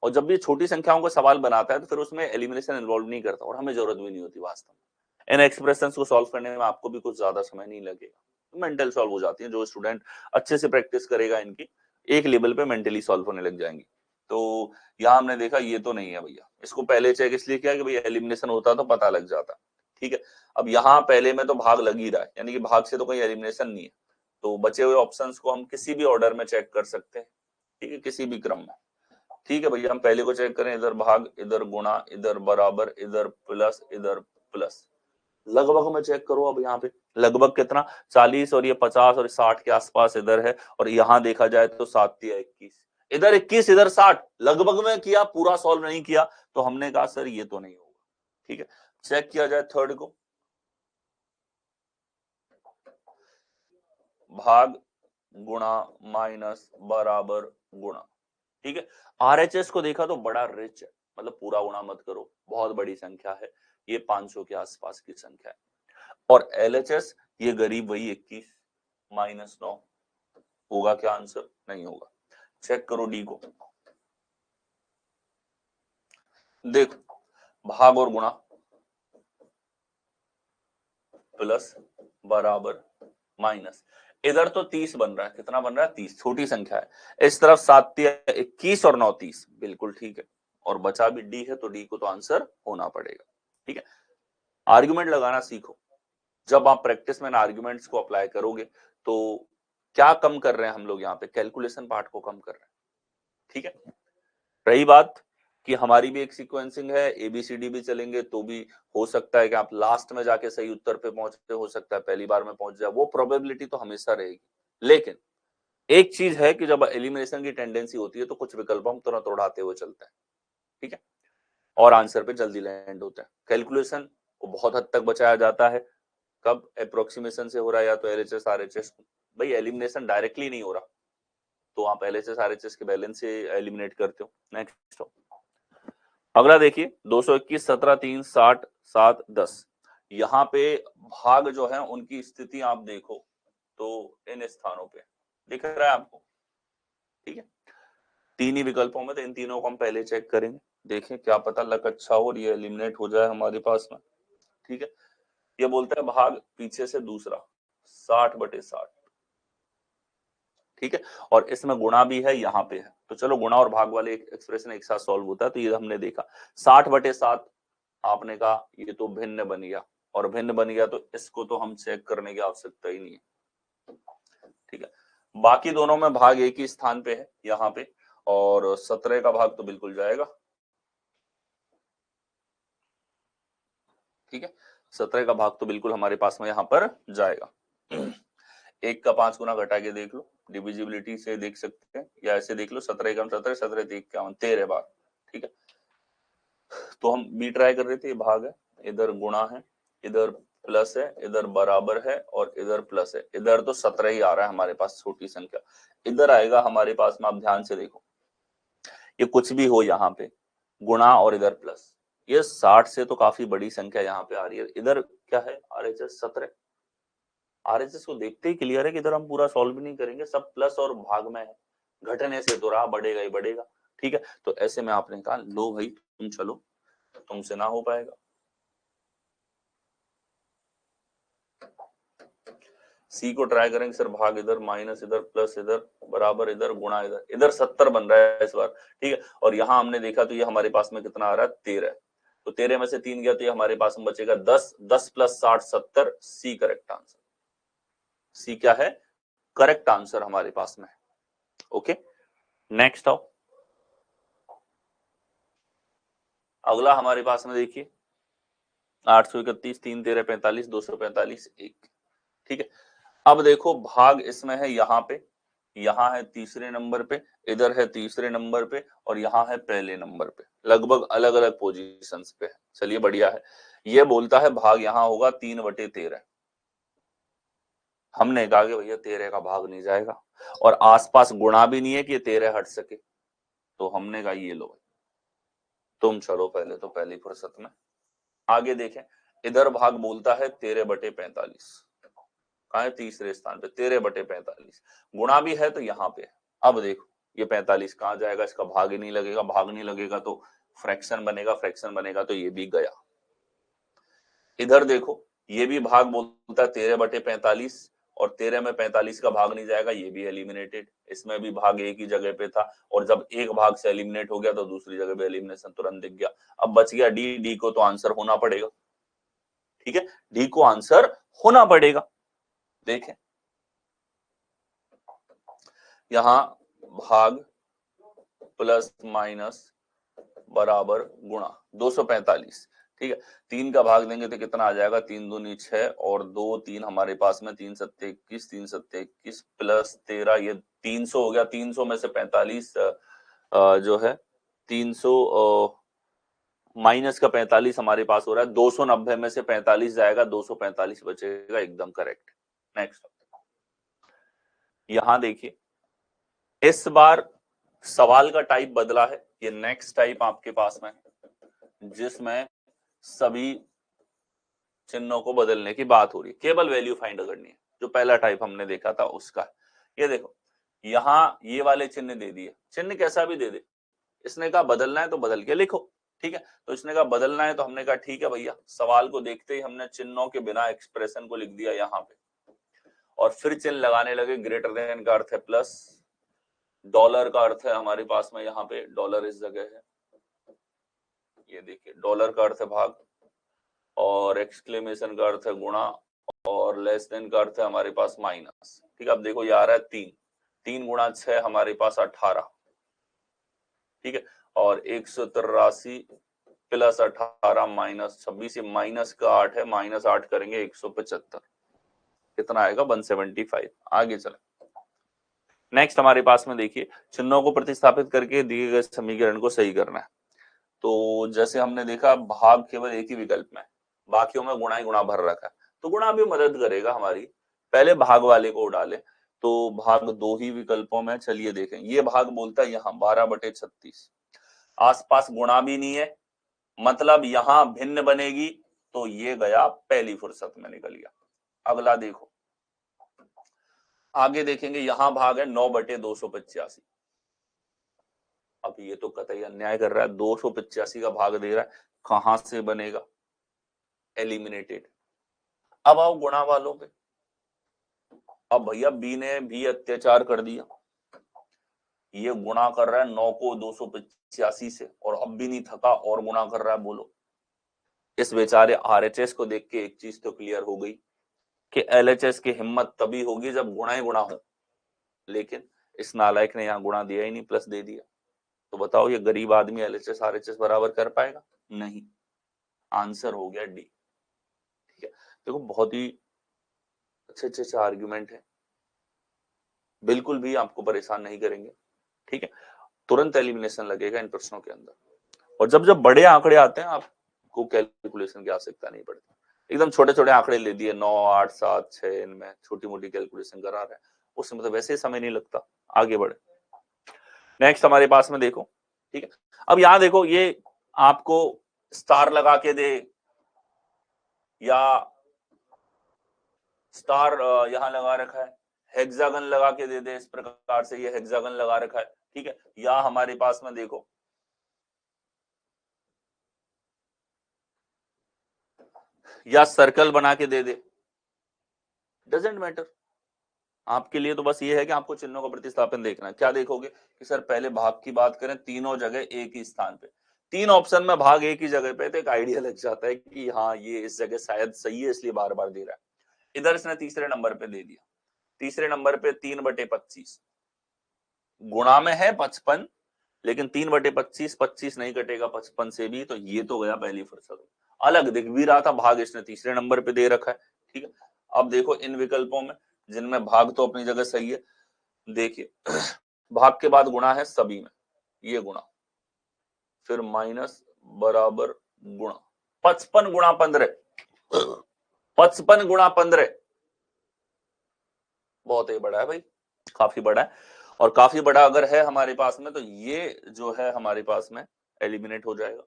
और जब भी छोटी संख्याओं का सवाल बनाता है तो फिर उसमें एलिमिनेशन इन्वॉल्व नहीं करता और हमें जरूरत भी नहीं होती वास्तव में। इन एक्सप्रेशंस को सॉल्व करने में आपको भी कुछ ज्यादा समय नहीं लगेगा, मेंटल सॉल्व हो जाती है। जो स्टूडेंट अच्छे से प्रैक्टिस करेगा इनकी, एक लेवल पे मेंटली सॉल्व होने लग जाएंगी। तो यहाँ हमने देखा ये तो नहीं है भैया, इसको पहले चेक इसलिए किया कि भैया एलिमिनेशन होता तो पता लग जाता। ठीक है, अब यहाँ पहले में तो भाग लग ही रहा है, यानी कि भाग से तो कोई एलिमिनेशन नहीं है, तो बचे हुए ऑप्शंस को हम किसी भी ऑर्डर में चेक कर सकते हैं। ठीक है, किसी भी क्रम में। ठीक है भैया, हम पहले को चेक करें, इधर भाग, इधर गुणा, इधर बराबर, इधर प्लस, इधर प्लस। लगभग में चेक करो, अब यहाँ पे लगभग कितना 40 और ये 50 और 60 के आसपास इधर है, और यहाँ देखा जाए तो 7 या 21, इधर 21 इधर 60, लगभग में किया, पूरा सॉल्व नहीं किया। तो हमने कहा सर ये तो नहीं होगा। ठीक है, चेक किया जाए थर्ड को, भाग गुणा माइनस बराबर गुणा। ठीक है, आरएचएस को देखा तो बड़ा रिच है, मतलब पूरा गुणा मत करो, बहुत बड़ी संख्या है, ये 500 के आसपास की संख्या है। और एलएचएस ये गरीब, वही 21 -9। होगा क्या आंसर, नहीं होगा। चेक करो डी को, देखो भाग और गुणा प्लस बराबर माइनस, इधर तो 30 बन रहा है, कितना बन रहा है 30, छोटी संख्या है। इस तरफ 7 21 और 9 30, बिल्कुल ठीक है। और बचा भी डी है, तो डी को तो आंसर होना पड़ेगा। ठीक है, आर्गुमेंट लगाना सीखो। जब आप प्रैक्टिस में आर्गुमेंट्स को अप्लाई करोगे तो क्या कम कर रहे हैं हम लोग यहाँ पे, कैलकुलेशन पार्ट को कम कर रहे हैं। ठीक है, रही बात कि हमारी भी एक सीक्वेंसिंग है, एबीसीडी भी चलेंगे, तो भी हो सकता है कि आप लास्ट में जाके सही उत्तर पे पहुंचते, हो सकता है पहली बार में पहुंच जाए, वो प्रोबेबिलिटी तो हमेशा रहेगी। लेकिन एक चीज है कि जब एलिमिनेशन की टेंडेंसी होती है तो कुछ विकल्प हम तुरंत उड़ाते हुए चलते हैं। ठीक है, और आंसर पे जल्दी लैंड होता है। कैलकुलेशन को बहुत हद तक बचाया जाता है, कब अप्रोक्सीमेशन से हो रहा है, या तो एलएचएस आरएचएस। भाई एलिमिनेशन डायरेक्टली नहीं हो रहा तो आप एलएचएस आरएचएस के बैलेंस से एलिमिनेट करते हो। नेक्स्ट अगला देखिए 221 17 3 60 7 10। यहाँ पे भाग जो है उनकी स्थिति आप देखो तो इन स्थानों पे दिख रहा है आपको। ठीक है, तीन ही विकल्पों में, तो इन तीनों को हम पहले चेक करेंगे, देखें क्या पता लक अच्छा हो और ये एलिमिनेट हो जाए हमारे पास में। ठीक है, ये बोलता है भाग पीछे से दूसरा 60/60। ठीक है, और इसमें गुणा भी है, यहाँ पे है, तो चलो गुणा और भाग वाले एक्सप्रेशन एक साथ सॉल्व होता है, तो ये हमने देखा 60/7। आपने कहा ये तो भिन्न बन गया, और भिन्न बन गया तो इसको तो हम चेक करने की आवश्यकता ही नहीं है। ठीक है, बाकी दोनों में भाग एक ही स्थान पे है यहाँ पे, और 17 का भाग तो बिल्कुल जाएगा, ठीक है, 17 का भाग तो बिल्कुल हमारे पास में यहाँ पर जाएगा। 1 का 5 गुना घटा के देख लो, डिविजिबिलिटी से देख सकते हैं, या ऐसे देख लो, 17 एकम 17, 17 3 51, 13 बार, ठीक है। तो हम बी ट्राई कर रहे थे, ये भाग है, इधर गुणा है, इधर प्लस है, इधर बराबर है और इधर प्लस है। इधर तो 17 ही आ रहा है हमारे पास, छोटी संख्या। इधर आएगा हमारे पास में, आप ध्यान से देखो, ये कुछ भी हो यहाँ पे गुणा और इधर प्लस, ये 60 से तो काफी बड़ी संख्या यहाँ पे आ रही है। इधर क्या है, RHS 17। RHS को देखते ही क्लियर है कि इधर हम पूरा सॉल्व भी नहीं करेंगे, सब प्लस और भाग में है, घटने से तो रहा, बढ़ेगा ही बढ़ेगा, ठीक है। तो ऐसे में आपने कहा लो भाई तुम चलो, तुमसे ना हो पाएगा। सी को ट्राई करेंगे सर, भाग इधर, माइनस इधर, प्लस इधर, बराबर इधर, गुणा इधर, इधर 70 बन रहा है इस बार, ठीक है। और यहाँ हमने देखा तो ये हमारे पास में कितना आ रहा है, 13। तो 13 में से 3 गया तो ये हमारे पास में बचेगा 10, 10 प्लस 60 70, सी करेक्ट आंसर। सी क्या है, करेक्ट आंसर हमारे पास में। ओके, नेक्स्ट आओ। अगला हमारे पास में देखिए 831, 3 13 45, 245 1, ठीक है। अब देखो भाग इसमें है यहाँ पे, यहाँ है तीसरे नंबर पे, इधर है तीसरे नंबर पे, और यहाँ है पहले नंबर पे, लगभग अलग अलग पोजीशंस पे है। चलिए बढ़िया है। ये बोलता है भाग यहाँ होगा 3/13। हमने कहा कि भैया 13 का भाग नहीं जाएगा, और आसपास गुणा भी नहीं है कि 13 हट सके, तो हमने कहा ये लो भाई तुम चलो पहले तो पहली फुर्सत में। आगे देखें, इधर भाग बोलता है 13/45, कहा है तीसरे स्थान पे 13/45, गुणा भी है तो यहाँ पे है। अब देखो ये 45 कहाँ जाएगा, इसका भाग ही नहीं लगेगा, भाग नहीं लगेगा तो फ्रैक्शन बनेगा, फ्रैक्शन बनेगा तो ये भी गया। इधर देखो ये भी भाग बोलता है 13/45, और 13 में 45 का भाग नहीं जाएगा, ये भी एलिमिनेटेड। इसमें भी भाग एक ही जगह पे था, और जब एक भाग से एलिमिनेट हो गया तो दूसरी जगह पे एलिमिनेशन तुरंत दिख गया। अब बच गया डी, डी को तो आंसर होना पड़ेगा, ठीक है, डी को आंसर होना पड़ेगा। देखें यहां भाग प्लस माइनस बराबर गुणा 245, ठीक है। 3 का भाग देंगे तो कितना आ जाएगा, 3 दूनी 6 और 2 3 हमारे पास में, 3 सत्ते 21, 3 सत्ते 21 प्लस 13, ये 300 हो गया। 300 में से 45 जो है 300 माइनस का 45 हमारे पास हो रहा है, 290 में से 45 जाएगा, 245 बचेगा, एकदम करेक्ट। नेक्स्ट यहां देखिए, इस बार सवाल का टाइप बदला है, ये नेक्स्ट टाइप आपके पास में जिसमें सभी चिन्हों को बदलने की बात हो रही है, केवल वैल्यू फाइंड करनी है। जो पहला टाइप हमने देखा था उसका, ये देखो यहां ये वाले चिन्ह दे दिए, चिन्ह कैसा भी दे दे, इसने कहा बदलना है तो बदल के लिखो, ठीक है। तो इसने कहा बदलना है तो हमने कहा ठीक है भैया, सवाल को देखते ही हमने चिन्हों के बिना एक्सप्रेशन को लिख दिया यहाँ पे, और फिर चिन्ह लगाने लगे। ग्रेटर देन का अर्थ है प्लस, डॉलर का अर्थ है हमारे पास में यहाँ पे डॉलर इस जगह है, ये देखिए डॉलर का अर्थ है भाग, और एक्सक्लेमेशन का अर्थ है गुणा, और लेस देन का अर्थ है हमारे पास माइनस, ठीक है। अब देखो ये आ रहा है 3, 3 गुणा 6 हमारे पास 18, ठीक है, और 183 प्लस 18 माइनस 26, माइनस का 8 है, माइनस 8 करेंगे 175, कितना आएगा 175। आगे चले, नेक्स्ट हमारे पास में देखिए चिन्हों को प्रतिस्थापित करके दिए गए समीकरण को सही करना है। तो जैसे हमने देखा भाग केवल एक ही विकल्प में, बाकियों में गुणा ही गुणा भर रखा है, तो गुणा भी मदद करेगा हमारी। पहले भाग वाले को डाले, तो भाग दो ही विकल्पों में, चलिए देखें। ये भाग बोलता है यहाँ 12/36, आसपास गुणा भी नहीं है, मतलब यहां भिन्न बनेगी, तो ये गया पहली फुर्सत में निकल गया। अगला देखो, आगे देखेंगे यहां भाग है 9/285। अब ये तो कतई अन्याय कर रहा है, 285 का भाग दे रहा है, कहां से बनेगा, एलिमिनेटेड। अब आओ गुणा वालों पे, अब भैया बी ने भी अत्याचार कर दिया, ये गुणा कर रहा है 9 को 285 से, और अब भी नहीं थका और गुणा कर रहा है। बोलो, इस बेचारे RHS को देख के एक चीज तो क्लियर हो गई कि LHS की हिम्मत तभी होगी जब गुणा ही गुणा हो, लेकिन इस नालायक ने यहाँ गुणा दिया ही नहीं, प्लस दे दिया। तो बताओ ये गरीब आदमी LHS RHS बराबर कर पाएगा? नहीं। आंसर हो गया डी। ठीक है, देखो बहुत ही अच्छे आर्ग्यूमेंट है, बिल्कुल भी आपको परेशान नहीं करेंगे। ठीक है, तुरंत एलिमिनेशन लगेगा इन प्रश्नों के अंदर। और जब जब बड़े आंकड़े आते हैं आपको कैलकुलेशन की आवश्यकता नहीं पड़ती। एकदम छोटे छोटे आंकड़े ले दिए 9, 8, 7, 6, इनमें छोटी मोटी कैलकुलेशन करा रहे हैं, उसमें तो वैसे ही समय नहीं लगता। आगे बढ़े, नेक्स्ट हमारे पास में देखो। ठीक है, अब यहां देखो, ये आपको स्टार लगा के दे या स्टार यहां लगा रखा है, हेक्सागन लगा के दे दे, इस प्रकार से ये हेक्सागन लगा रखा है। ठीक है, या हमारे पास में देखो या सर्कल बना के दे दे, डजेंट मैटर। आपके लिए तो बस ये है कि आपको चिन्हों का प्रतिस्थापन देखना है। क्या देखोगे कि सर पहले भाग की बात करें, तीनों जगह एक ही स्थान पे, तीन ऑप्शन में भाग एक ही जगह पे, तो एक आइडिया लग जाता है कि हाँ ये इस जगह शायद सही है, इसलिए बार बार दे रहा है। इधर इसने तीसरे नंबर पे दे दिया, तीसरे नंबर पे 3/25 गुणा में है 55, लेकिन 3/25 25 नहीं कटेगा 55 से भी, तो ये तो गया पहली फुर्सत। अलग दिख भी रहा था भाग, इसने तीसरे नंबर पे दे रखा है। ठीक है, अब देखो इन विकल्पों में जिनमें भाग तो अपनी जगह सही है, देखिए भाग के बाद गुणा है सभी में, ये गुणा फिर माइनस बराबर गुणा 55 गुणा 15, 55 गुणा 15 बहुत ही बड़ा है भाई, काफी बड़ा है। और काफी बड़ा अगर है हमारे पास में, तो ये जो है हमारे पास में एलिमिनेट हो जाएगा।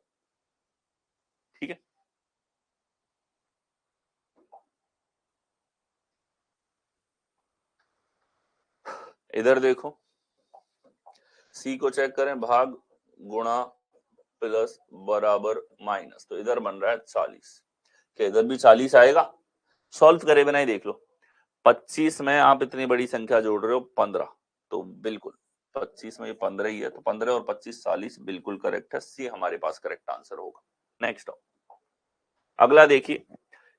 ठीक है, इधर देखो सी को चेक करें, भाग गुणा प्लस बराबर माइनस, तो इधर बन रहा है 40, क्या इधर भी 40 आएगा? सॉल्व करे बिना ही देख लो, 25 में आप इतनी बड़ी संख्या जोड़ रहे हो 15, तो बिल्कुल 25 में ये 15 ही है, तो 15 और 25 40 बिल्कुल करेक्ट है, सी हमारे पास करेक्ट आंसर होगा। नेक्स्ट अगला देखिए,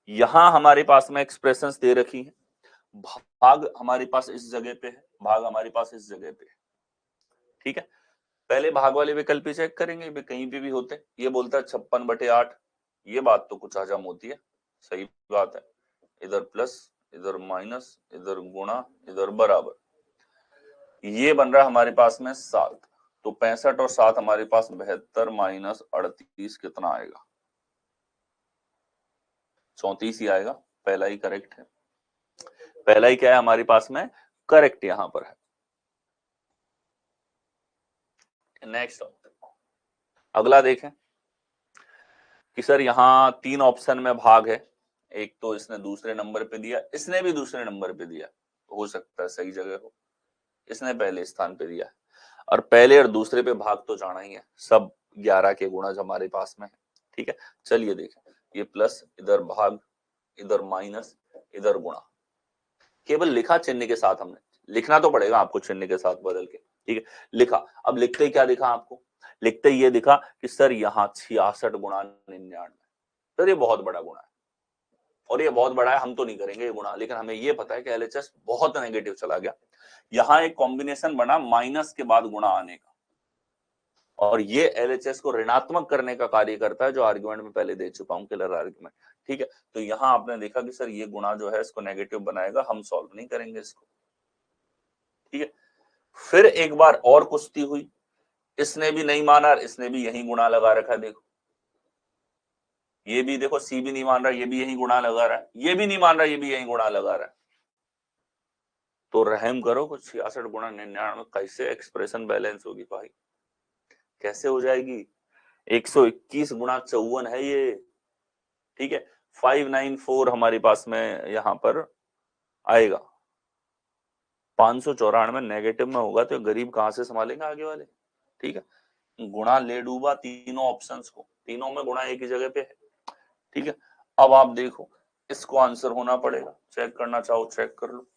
यहां हमारे पास में एक्सप्रेशंस दे रखी हैं, भाग हमारे पास इस जगह पे है, भाग हमारे पास इस जगह पे है। ठीक है, पहले भाग वाले विकल्प चेक करेंगे, कहीं पे भी होते, ये बोलता है 56/8, ये बात तो कुछ हजम होती है, सही बात है। इधर प्लस, इधर माइनस, इधर गुणा, इधर बराबर, ये बन रहा है हमारे पास में 7, तो 65 और 7 हमारे पास 72 माइनस 38 कितना आएगा? 34 ही आएगा, पहला ही करेक्ट है, पहला ही क्या है हमारे पास में करेक्ट यहां पर है। नेक्स्ट अगला देखें कि सर यहां 3 ऑप्शन में भाग है, एक तो इसने दूसरे नंबर पे दिया, इसने भी दूसरे नंबर पे दिया, हो सकता है सही जगह हो, इसने पहले स्थान पे दिया है, और पहले और दूसरे पे भाग तो जाना ही है, सब 11 के गुणज हमारे पास में है। ठीक है, चलिए देखें, ये प्लस, इधर भाग, इधर माइनस, इधर गुणा, केवल लिखा चिन्ह के साथ, हमने लिखना तो पड़ेगा आपको चिन्ह के साथ बदल के। ठीक है, लिखा, अब लिखते ही क्या दिखा आपको? लिखते ही ये दिखा कि सर यहाँ 66 गुणा 99, सर ये बहुत बड़ा गुणा है, और ये बहुत बड़ा है, हम तो नहीं करेंगे ये गुणा, लेकिन हमें ये पता है कि LHS बहुत नेगेटिव चला गया, यहाँ एक कॉम्बिनेशन बना माइनस के बाद गुणा आने का, और ये LHS को ऋणात्मक करने का कार्य करता है, जो आर्ग्यूमेंट में पहले दे चुका हूं, किलर आर्ग्यूमेंट। ठीक है, तो यहां आपने देखा कि सर ये गुणा जो है इसको नेगेटिव बनाएगा, हम सॉल्व नहीं करेंगे इसको। ठीक है, फिर एक बार और कुश्ती हुई, इसने भी नहीं माना, इसने भी यही गुणा लगा रखा, देखो ये भी देखो, सी भी नहीं मान रहा, ये भी यही गुणा लगा रहा है, ये भी नहीं मान रहा, ये भी यही गुणा लगा रहा है, तो रहम करो, कुछ 66 गुणा 99 कैसे एक्सप्रेशन बैलेंस होगी भाई, कैसे हो जाएगी? 121 गुणा 54 है ये। ठीक है, 594 हमारे पास में यहां पर आएगा, 594 नेगेटिव में होगा, तो गरीब कहां से संभालेंगे आगे वाले? ठीक है, गुणा ले डूबा तीनों ऑप्शंस को, तीनों में गुणा एक ही जगह पे है। ठीक है, अब आप देखो इसको आंसर होना पड़ेगा, चेक करना चाहो चेक कर लो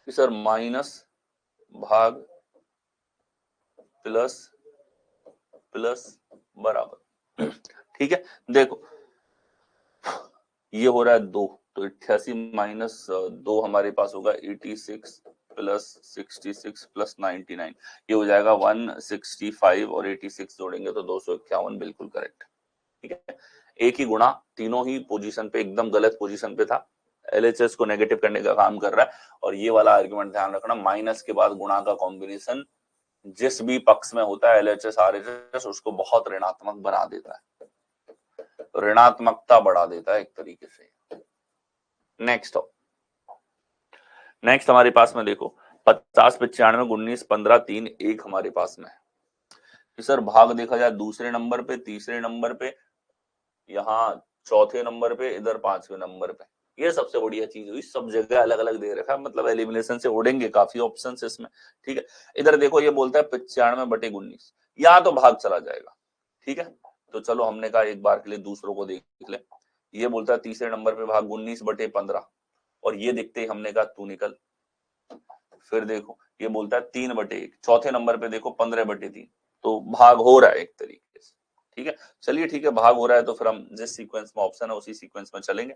कि सर माइनस भाग प्लस प्लस बराबर। ठीक है, देखो ये हो रहा है 2, तो 88 माइनस 2 हमारे पास होगा 86 प्लस 66 प्लस 99, ये हो जाएगा 165 और 86 जोड़ेंगे तो 251, बिल्कुल करेक्ट। ठीक है, एक ही गुणा तीनों ही पोजीशन पे एकदम गलत पोजीशन पे था, एलएचएस को नेगेटिव करने का काम कर रहा है। और ये वाला आर्गुमेंट ध्यान रखना, माइनस के बाद गुणा का कॉम्बिनेशन जिस भी पक्ष में होता है एलएचएस आरएचएस उसको बहुत ऋणात्मक बना देता है, ऋणात्मकता बढ़ा देता है एक तरीके से। नेक्स्ट हमारे पास में देखो 50 95 19 15 3 1 हमारे पास में है। सर भाग देखा जाए दूसरे नंबर पे, तीसरे नंबर पे, यहाँ चौथे नंबर पे, इधर पांचवें नंबर पे, ये सबसे बढ़िया चीज हुई, सब जगह अलग अलग दे रखा है, मतलब एलिमिनेशन से उड़ेंगे काफी ऑप्शन इसमें। ठीक है, इधर देखो ये बोलता है 95/19, यहाँ तो भाग चला जाएगा। ठीक है, तो चलो हमने कहा एक बार के लिए दूसरों को देख ले। ये बोलता है तीसरे नंबर पे भाग 19/15, और ये देखते ही हमने कहा तू निकल। फिर देखो ये बोलता है 3/1, चौथे नंबर पे देखो 15/3, तो भाग हो रहा है एक तरीके से। ठीक है, चलिए ठीक है, भाग हो रहा है तो फिर हम जिस सीक्वेंस में ऑप्शन है उसी सीक्वेंस में चलेंगे।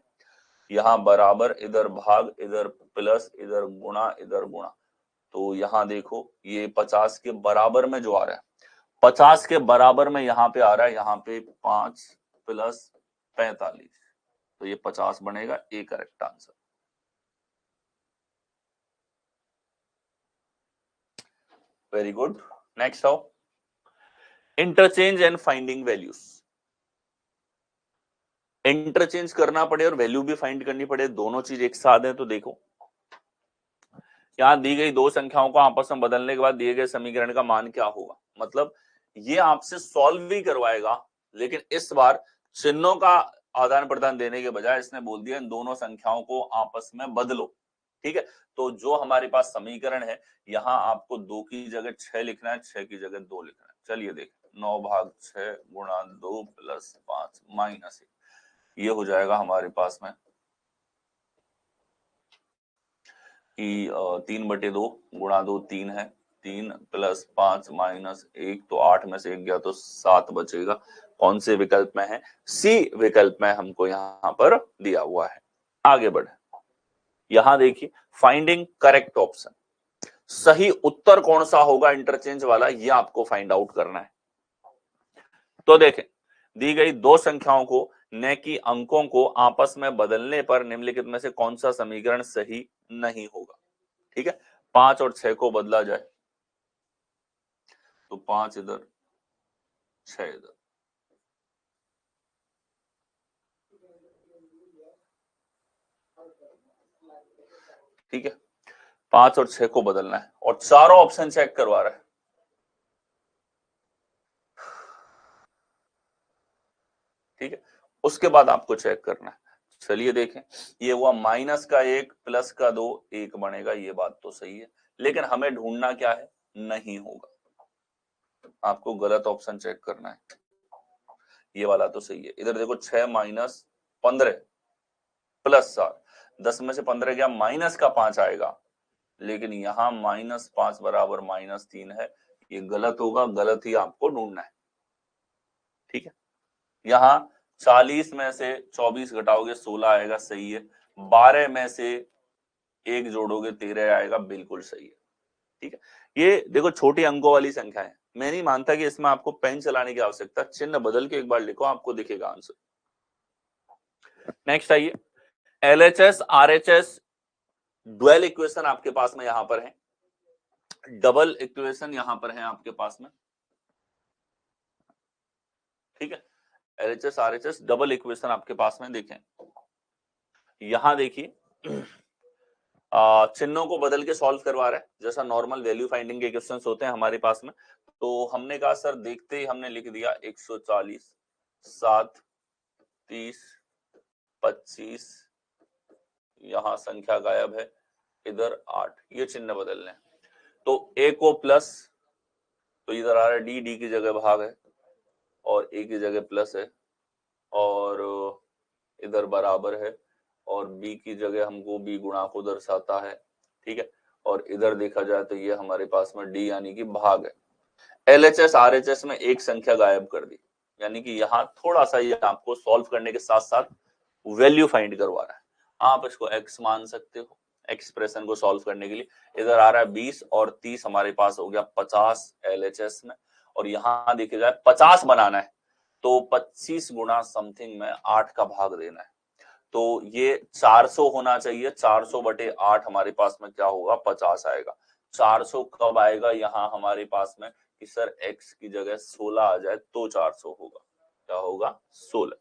यहाँ बराबर, इधर भाग, इधर प्लस, इधर गुणा, इधर गुणा, तो यहाँ देखो ये 50 के बराबर में जो आ रहा है, 50 के बराबर में यहाँ पे आ रहा है, यहाँ पे 5 प्लस 45, तो ये 50 बनेगा, a correct answer. Very good. Next आओ, interchange and finding values. Interchange करना पड़े और वैल्यू भी फाइंड करनी पड़े, दोनों चीज एक साथ है। तो देखो यहां दी गई दो संख्याओं को आपस में बदलने के बाद दिए गए समीकरण का मान क्या होगा, मतलब ये आपसे सॉल्व भी करवाएगा, लेकिन इस बार चिन्हों का आदान प्रदान देने के बजाय इसने बोल दिया इन दोनों संख्याओं को आपस में बदलो। ठीक है, तो जो हमारे पास समीकरण है, यहाँ आपको 2 की जगह 6 लिखना है, 6 की जगह 2 लिखना है। चलिए देखें, 9/6 गुणा 2 प्लस 5 माइनस 1, ये हो जाएगा हमारे पास में कि 3/2 गुणा 2 3 है, 3 प्लस 5 माइनस 1, तो 8 में से 1 गया तो 7 बचेगा। कौन से विकल्प में है, सी विकल्प में हमको यहाँ पर दिया हुआ है। आगे बढ़े, यहां देखिए फाइंडिंग करेक्ट ऑप्शन, सही उत्तर कौन सा होगा इंटरचेंज वाला, ये आपको फाइंड आउट करना है। तो देखें, दी गई दो संख्याओं को न कि अंकों को आपस में बदलने पर निम्नलिखित में से कौन सा समीकरण सही नहीं होगा। ठीक है, 5 और 6 को बदला जाए तो 5 इधर 6 इधर, ठीक है, 5 और 6 को बदलना है और चारों ऑप्शन चेक करवा रहा है। ठीक है, उसके बाद आपको चेक करना है। चलिए देखें, ये हुआ माइनस का 1 प्लस का 2, 1 बनेगा, ये बात तो सही है, लेकिन हमें ढूंढना क्या है, नहीं होगा। आपको गलत ऑप्शन चेक करना है, ये वाला तो सही है। इधर देखो 6 माइनस 15 प्लस 7, 10 में से 15 गया, माइनस का 5 आएगा, लेकिन यहाँ -5 बराबर -3 है, ये गलत होगा, गलत ही आपको ढूंढना है। ठीक है, यहाँ 40 में से 24 घटाओगे 16 आएगा, सही है। 12 में से 1 जोड़ोगे 13 आएगा, बिल्कुल सही है। ठीक है, ये देखो छोटे अंकों वाली संख्या है, मैं नहीं मानता कि इसमें आपको पेन चलाने की आवश्यकता, चिन्ह बदल के एक बार लिखो, आपको दिखेगा आंसर। नेक्स्ट आइए, एलएचएस आरएचएस ड्यूअल इक्वेशन आपके पास में यहां पर है, डबल इक्वेशन यहां पर है आपके पास में। ठीक है, एलएचएस आरएचएस डबल इक्वेशन आपके पास में, देखें यहां देखिए चिन्हों को बदल के सॉल्व करवा रहा है, जैसा नॉर्मल वैल्यू फाइंडिंग के क्वेश्चंस होते हैं हमारे पास में। तो हमने कहा सर, देखते ही हमने लिख दिया 140, 7, 30, 25, यहां संख्या गायब है, इधर 8, ये चिन्ह बदलने हैं। तो ए को प्लस, तो इधर आ रहा है डी, डी की जगह भाग है, और ए की जगह प्लस है, और इधर बराबर है, और बी की जगह हमको बी गुणा को दर्शाता है। ठीक है, और इधर देखा जाए तो ये हमारे पास में डी यानी कि भाग है। एलएचएस आरएचएस में एक संख्या गायब कर दी, यानी कि यहाँ थोड़ा सा ये आपको सॉल्व करने के साथ साथ वैल्यू फाइंड करवा रहा है। आप इसको एक्स मान सकते हो, एक्सप्रेशन को सॉल्व करने के लिए। इधर आ रहा है 20 और 30 हमारे पास हो गया 50 LHS में, और यहाँ देखिए जाए 50 बनाना है तो 25 गुना समथिंग में 8 का भाग देना है, तो ये 400 होना चाहिए। 400/8 हमारे पास में क्या होगा, 50 आएगा। 400 कब आएगा यहाँ हमारे पास में कि सर x की जगह 16 आ जाए तो 400 होगा, क्या होगा 16।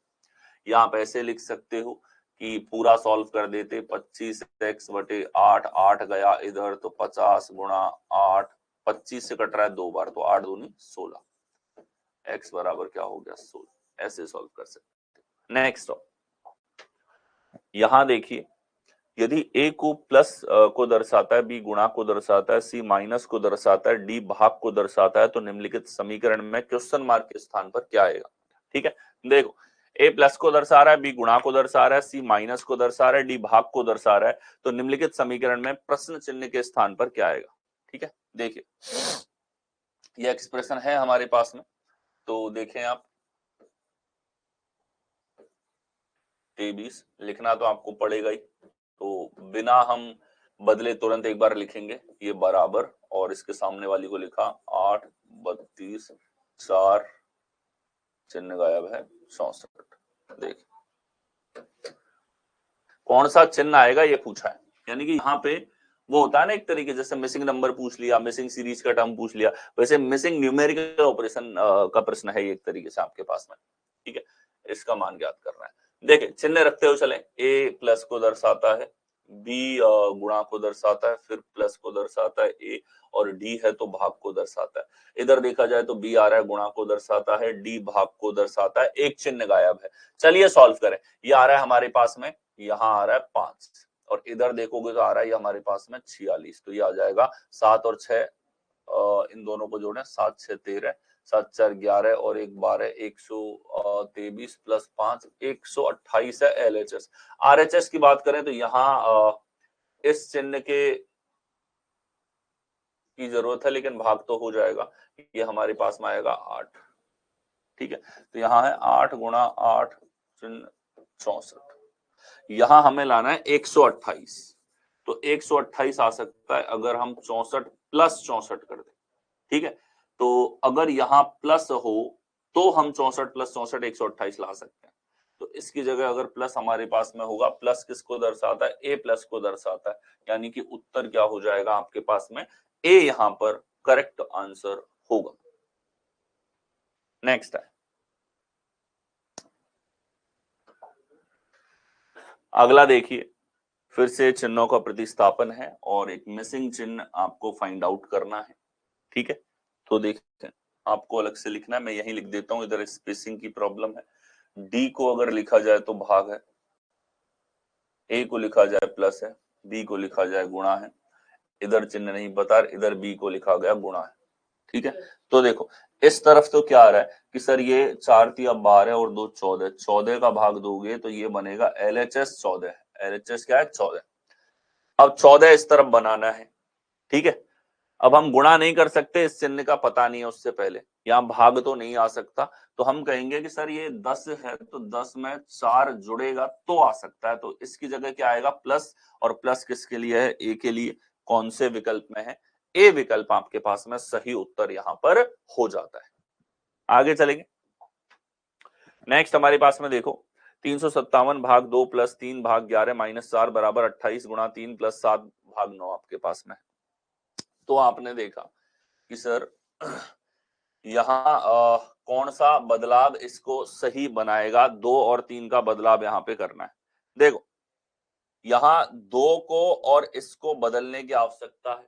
या आप ऐसे लिख सकते हो कि पूरा सॉल्व कर देते, 25x/8, 8 गया इधर तो 50 गुणा 8, 25 से कट रहा है 2 बार तो 8 दूनी 16, x बराबर क्या हो गया 16। ऐसे सॉल्व कर सकते। नेक्स्ट यहां देखिए, यदि a को प्लस को दर्शाता है, b गुणा को दर्शाता है, c माइनस को दर्शाता है, d भाग को दर्शाता है, तो निम्नलिखित समीकरण में क्वेश्चन मार्क के स्थान पर क्या आएगा। ठीक है, देखो a प्लस को दर्शा रहा है, b गुणा को दर्शा रहा है, c माइनस को दर्शा रहा है, d भाग को दर्शा रहा है, तो निम्नलिखित समीकरण में प्रश्न चिन्ह के स्थान पर क्या आएगा। ठीक है, देखिए यह एक्सप्रेशन है हमारे पास में, तो देखें आप 23 लिखना तो आपको पड़ेगा ही, तो बिना हम बदले तुरंत एक बार लिखेंगे ये बराबर, और इसके सामने वाली को लिखा 8, 32, 4 चिन्ह गायब है 64। देख कौन सा चिन्ह आएगा ये पूछा है, यानी कि यहाँ पे वो होता है ना एक तरीके, जैसे मिसिंग नंबर पूछ लिया, मिसिंग सीरीज का टर्म पूछ लिया, वैसे मिसिंग न्यूमेरिकल ऑपरेशन का प्रश्न है ये एक तरीके से आपके पास में। ठीक है, इसका मान ज्ञात करना है। देखिए चिन्ह रखते हुए चले, a प्लस को दर्शाता है, b गुणा को दर्शाता है, फिर प्लस को दर्शाता है a, और d है तो भाग को दर्शाता है। इधर देखा जाए तो b आ रहा है गुणा को दर्शाता है, d भाग को दर्शाता है, एक चिन्ह गायब है। चलिए सॉल्व करें, ये आ रहा है हमारे पास में, यहाँ आ रहा है 5, और इधर देखोगे तो आ रहा है हमारे पास में 46, तो ये आ जाएगा 7 और 6 इन दोनों को जोड़ें, 7 6 13, 7 4 11 और 1 12, 123 प्लस 5 128 है LHS। RHS की बात करें तो यहाँ इस चिन्ह की जरूरत है, लेकिन भाग तो हो जाएगा, ये हमारे पास में आएगा 8। ठीक है, तो यहाँ है 8 गुणा 8 64, यहाँ हमें लाना है 128, तो 128 आ सकता है अगर हम 64 प्लस 64 कर दें। ठीक है, तो अगर यहाँ प्लस हो तो हम 64 प्लस 64 128 ला सकते हैं, तो इसकी जगह अगर प्लस हमारे पास में होगा, प्लस किसको दर्शाता है, a प्लस को दर्शाता है, यानी कि उत्तर क्या हो जाएगा आपके पास में, a यहां पर करेक्ट आंसर होगा। नेक्स्ट है अगला, देखिए फिर से चिन्हों का प्रतिस्थापन है और एक मिसिंग चिन्ह आपको फाइंड आउट करना है। ठीक है, तो देखते हैं, आपको अलग से लिखना है, मैं यही लिख देता हूं, इधर स्पेसिंग की प्रॉब्लम है। डी को अगर लिखा जाए तो भाग है, ए को लिखा जाए प्लस है, बी को लिखा जाए गुणा है, इधर चिन्ह नहीं बता, इधर बी को लिखा गया गुणा है। ठीक है, तो देखो इस तरफ तो क्या आ रहा है कि सर ये 4 तिया 12 और 2 14, 14 का भाग दोगे तो ये बनेगा LHS 14, LHS क्या है 14। अब 14 इस तरफ बनाना है। ठीक है, अब हम गुणा नहीं कर सकते, इस चिन्ह का पता नहीं है उससे पहले, यहाँ भाग तो नहीं आ सकता, तो हम कहेंगे कि सर ये 10 है तो 10 में 4 जुड़ेगा तो आ सकता है, तो इसकी जगह क्या आएगा प्लस, और प्लस किसके लिए है, ए के लिए। कौन से विकल्प में है, ए विकल्प आपके पास में सही उत्तर यहां पर हो जाता है। आगे चलेंगे, नेक्स्ट हमारे पास में देखो 357 भाग 2 प्लस 3 भाग 11 माइनस 4 बराबर 28 गुणा 3 प्लस 7 भाग 9 आपके पास में। तो आपने देखा कि सर यहाँ कौन सा बदलाव इसको सही बनाएगा, 2 और 3 का बदलाव यहाँ पे करना है। देखो यहाँ 2 को और इसको बदलने की आवश्यकता है,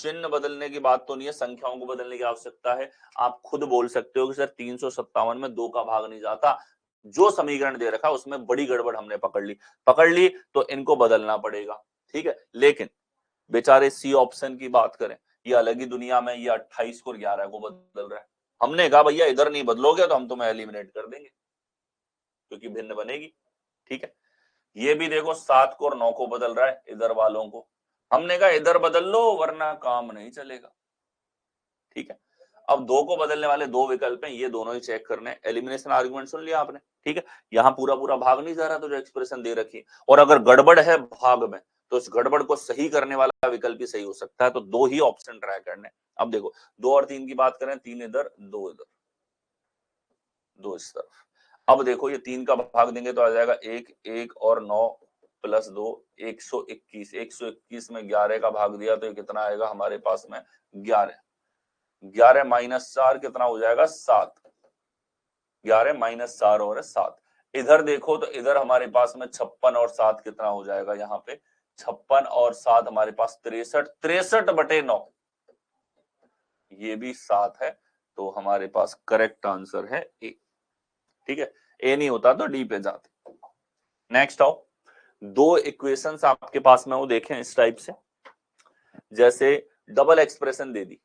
चिन्ह बदलने की बात तो नहीं है, संख्याओं को बदलने की आवश्यकता है। आप खुद बोल सकते हो कि सर 357 में 2 का भाग नहीं जाता, जो समीकरण दे रखा उसमें बड़ी गड़बड़ हमने पकड़ ली तो इनको बदलना पड़ेगा। ठीक है, लेकिन बेचारे सी ऑप्शन की बात करें, ये अलग ही दुनिया में, ये 28 को 11 को बदल रहा है। हमने कहा भैया इधर नहीं बदलोगे तो हम तुम्हें एलिमिनेट कर देंगे क्योंकि भिन्न बनेगी। ठीक है, ये भी देखो 7 को और 9 को बदल रहा है इधर वालों को, हमने कहा इधर बदल लो वरना काम नहीं चलेगा। ठीक है, अब 2 को बदलने वाले 2 विकल्प हैं, ये दोनों ही चेक करने। एलिमिनेशन आर्गुमेंट सुन लिया आपने। ठीक है, यहाँ पूरा भाग नहीं जा रहा तो जो एक्सप्रेशन दे रखी है, और अगर गड़बड़ है भाग में तो इस गड़बड़ को सही करने वाला विकल्प ही सही हो सकता है। तो दो ही ऑप्शन ट्राई करने। अब देखो 2 और 3 की बात करें, 3 इधर 2 इधर 2 इस तरफ। अब देखो ये 3 का भाग देंगे तो आ जाएगा 1 1 और 9 प्लस 2 121। 121 में 11 का भाग दिया तो ये कितना आएगा हमारे पास में 11। 11 माइनस 4 कितना हो जाएगा 7। 11 माइनस 4 और 7। इधर देखो तो इधर हमारे पास में 56 और 7 कितना हो जाएगा यहाँ पे 56 और 7 हमारे पास 63। 63/9 ये भी 7 है। तो हमारे पास करेक्ट आंसर है ए। ठीक है, ए नहीं होता तो डी पे जाते। नेक्स्ट आओ, दो इक्वेशंस आपके पास में वो देखें इस टाइप से। जैसे डबल एक्सप्रेशन दे दी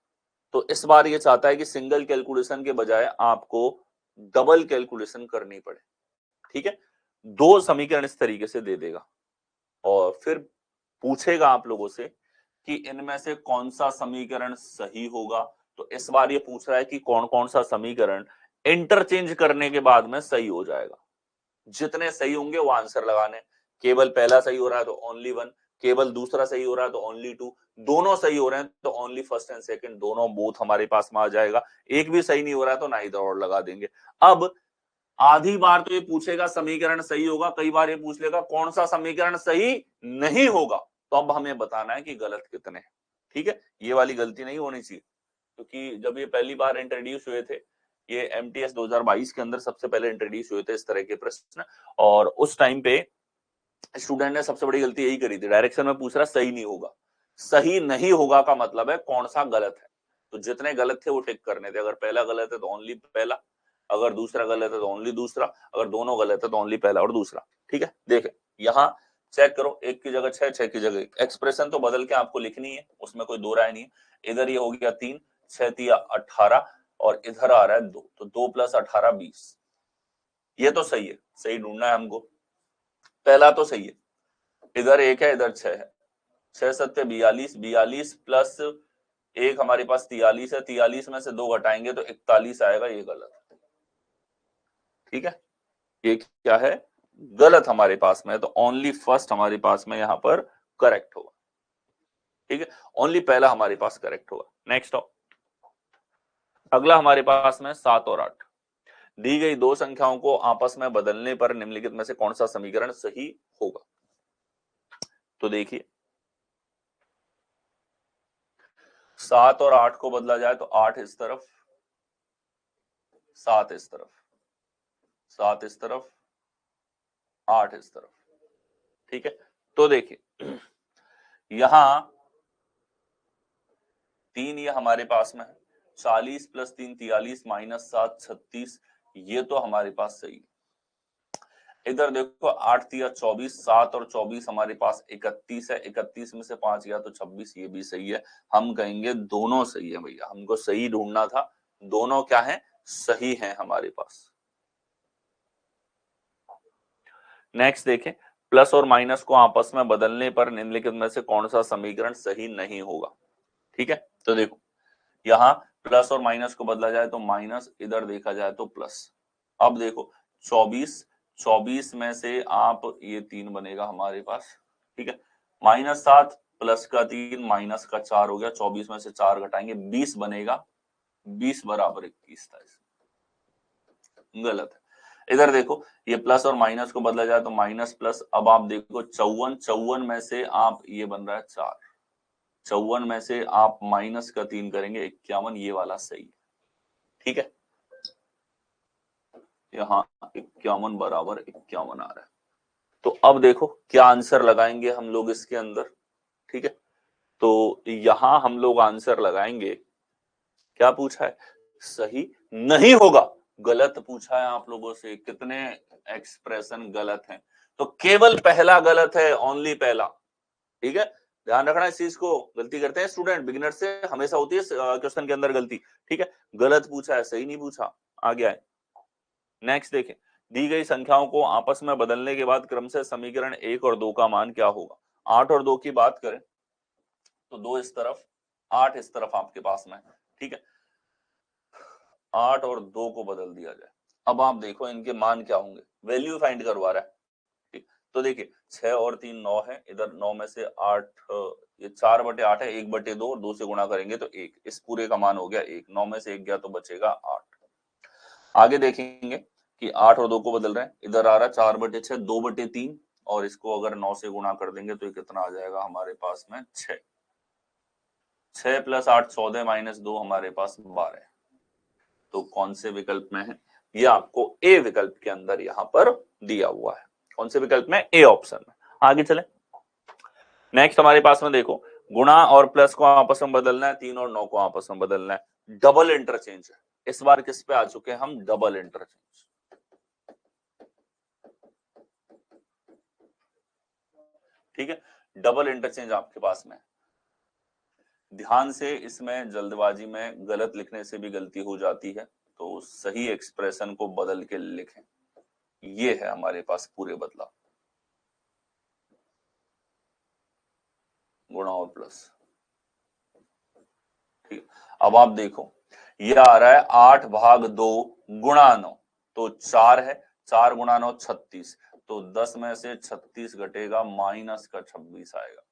तो इस बार ये चाहता है कि सिंगल कैलकुलेशन के बजाय आपको डबल कैलकुलेशन करनी पड़े। ठीक है, दो समीकरण इस तरीके से दे देगा और फिर पूछेगा आप लोगों से कि इनमें से कौन सा समीकरण सही होगा। तो इस बार ये पूछ रहा है कि कौन कौन सा समीकरण इंटरचेंज करने के बाद में सही हो जाएगा। जितने सही होंगे वो आंसर लगाने। केवल पहला सही हो रहा है तो ओनली 1, केवल दूसरा सही हो रहा है तो ओनली 2, दोनों सही हो रहे हैं तो ओनली फर्स्ट एंड सेकंड, दोनों बोथ हमारे पास में आ जाएगा। एक भी सही नहीं हो रहा है तो ना इधर और लगा देंगे। अब आधी बार तो ये पूछेगा समीकरण सही होगा, कई बार ये पूछ लेगा कौन सा समीकरण सही नहीं होगा। तो अब हमें बताना है कि गलत कितने हैं। ठीक है, ये वाली गलती नहीं होनी चाहिए, क्योंकि जब ये पहली बार इंट्रोड्यूस हुए थे, ये एमटीएस 2022 के अंदर सबसे पहले इंट्रोड्यूस हुए थे इस तरह के प्रश्न, और उस टाइम पे स्टूडेंट ने सबसे बड़ी गलती यही करी थी, डायरेक्शन में पूछ रहा सही नहीं होगा। सही नहीं होगा का मतलब है कौन सा गलत है। तो जितने गलत थे वो टिक करने थे। अगर पहला गलत है तो ओनली पहला, अगर दूसरा गलत है तो ओनली दूसरा, अगर दोनों गलत है तो ओनली पहला और दूसरा। ठीक है, देखें यहाँ चेक करो, 1 की जगह 6, 6 की जगह 1। एक्सप्रेशन तो बदल के आपको लिखनी है, उसमें कोई दो राय नहीं है। इधर ये हो गया 3, 6 तिया 18 और इधर आ रहा है 2, तो 2 + 18 20। ये तो सही है, सही ढूंढना है हमको। पहला तो सही है, इधर 1 है इधर 6 है। 6 7 42, 42 प्लस 1 हमारे पास 43 है। 43 में से 2 घटाएंगे तो 41 आएगा, ये गलत है। ठीक है, ये क्या है, गलत हमारे पास में है। तो ओनली फर्स्ट हमारे पास में यहां पर करेक्ट होगा। ठीक है, ओनली पहला हमारे पास करेक्ट होगा। नेक्स्ट आओ, अगला हमारे पास में 7 और 8। दी गई दो संख्याओं को आपस में बदलने पर निम्नलिखित में से कौन सा समीकरण सही होगा। तो देखिए 7 और 8 को बदला जाए तो 8 इस तरफ, 7 इस तरफ, 7 इस तरफ, 8 इस तरफ। ठीक है, तो देखिए यहां 3 ये हमारे पास में है, 40 + 3 43 -7 36, ये तो हमारे पास सही है। इधर देखो 8 तिया 24, 7 और 24 हमारे पास 31 है। 31 में से 5 गया तो 26, ये भी सही है। हम कहेंगे दोनों सही है भैया, हमको सही ढूंढना था। दोनों क्या है, सही है हमारे पास। नेक्स्ट देखें, प्लस और माइनस को आपस में बदलने पर निम्नलिखित में से कौन सा समीकरण सही नहीं होगा। ठीक है, तो देखो यहाँ प्लस और माइनस को बदला जाए तो माइनस, इधर देखा जाए तो प्लस। अब देखो 24 में से आप ये 3 बनेगा हमारे पास। ठीक है, -7 प्लस का 3 माइनस का 4 हो गया। 24 में से 4 घटाएंगे 20 बनेगा। 20 = 21 था, गलत है। इधर देखो ये प्लस और माइनस को बदला जाए तो माइनस प्लस। अब आप देखो 54 में से आप ये बन रहा है 4, 54 में से आप माइनस का 3 करेंगे 51, ये वाला सही है। ठीक है, यहाँ 51 = 51 आ रहा है। तो अब देखो क्या आंसर लगाएंगे हम लोग इसके अंदर। ठीक है, तो यहां हम लोग आंसर लगाएंगे, क्या पूछा है, सही नहीं होगा। गलत पूछा है आप लोगों से, कितने एक्सप्रेशन गलत हैं। तो केवल पहला गलत है, ओनली पहला। ठीक है, ध्यान रखना इस चीज को, गलती करते हैं स्टूडेंट, बिगिनर से हमेशा होती है क्वेश्चन के अंदर गलती। ठीक है, गलत पूछा है, सही नहीं पूछा। आ गया है। नेक्स्ट देखें, दी गई संख्याओं को आपस में बदलने के बाद क्रमशः समीकरण 1 और 2 का मान क्या होगा। 8 और 2 की बात करें तो 2 इस तरफ, 8 इस तरफ आपके पास में। ठीक है, 8 और 2 को बदल दिया जाए। अब आप देखो इनके मान क्या होंगे, वैल्यू फाइंड करवा रहा है। ठीक, तो देखिए 6 और 3 9 है, इधर 9 में से 8, ये 4/8 है, 1/2 और 2 से गुणा करेंगे तो 1, इस पूरे का मान हो गया 1, 9 में से 1 गया तो बचेगा 8। आगे देखेंगे कि 8 और 2 को बदल रहे हैं, इधर आ रहा है 4/6, 2/3 और इसको अगर 9 से गुणा कर देंगे तो ये कितना आ जाएगा हमारे पास में 6। 6 + 8 14 - 2 हमारे पास 12। तो कौन से विकल्प में है? ये आपको ए विकल्प के अंदर यहां पर दिया हुआ है। कौन से विकल्प में? ए ऑप्शन में। आगे चले, नेक्स्ट हमारे पास में देखो, गुणा और प्लस को आपस में बदलना है, 3 और 9 को आपस में बदलना है, डबल इंटरचेंज है। इस बार किस पे आ चुके हैं हम? Double interchange. ठीक है, डबल इंटरचेंज आपके पास में। ध्यान से, इसमें जल्दबाजी में गलत लिखने से भी गलती हो जाती है, तो सही एक्सप्रेशन को बदल के लिखें। ये है हमारे पास पूरे बदलाव, गुणा और प्लस। ठीक, अब आप देखो, ये आ रहा है 8/2 गुणा 9, तो 4 है, 4 गुणा 9 36, तो 10 में से 36 घटेगा, माइनस का 26 आएगा।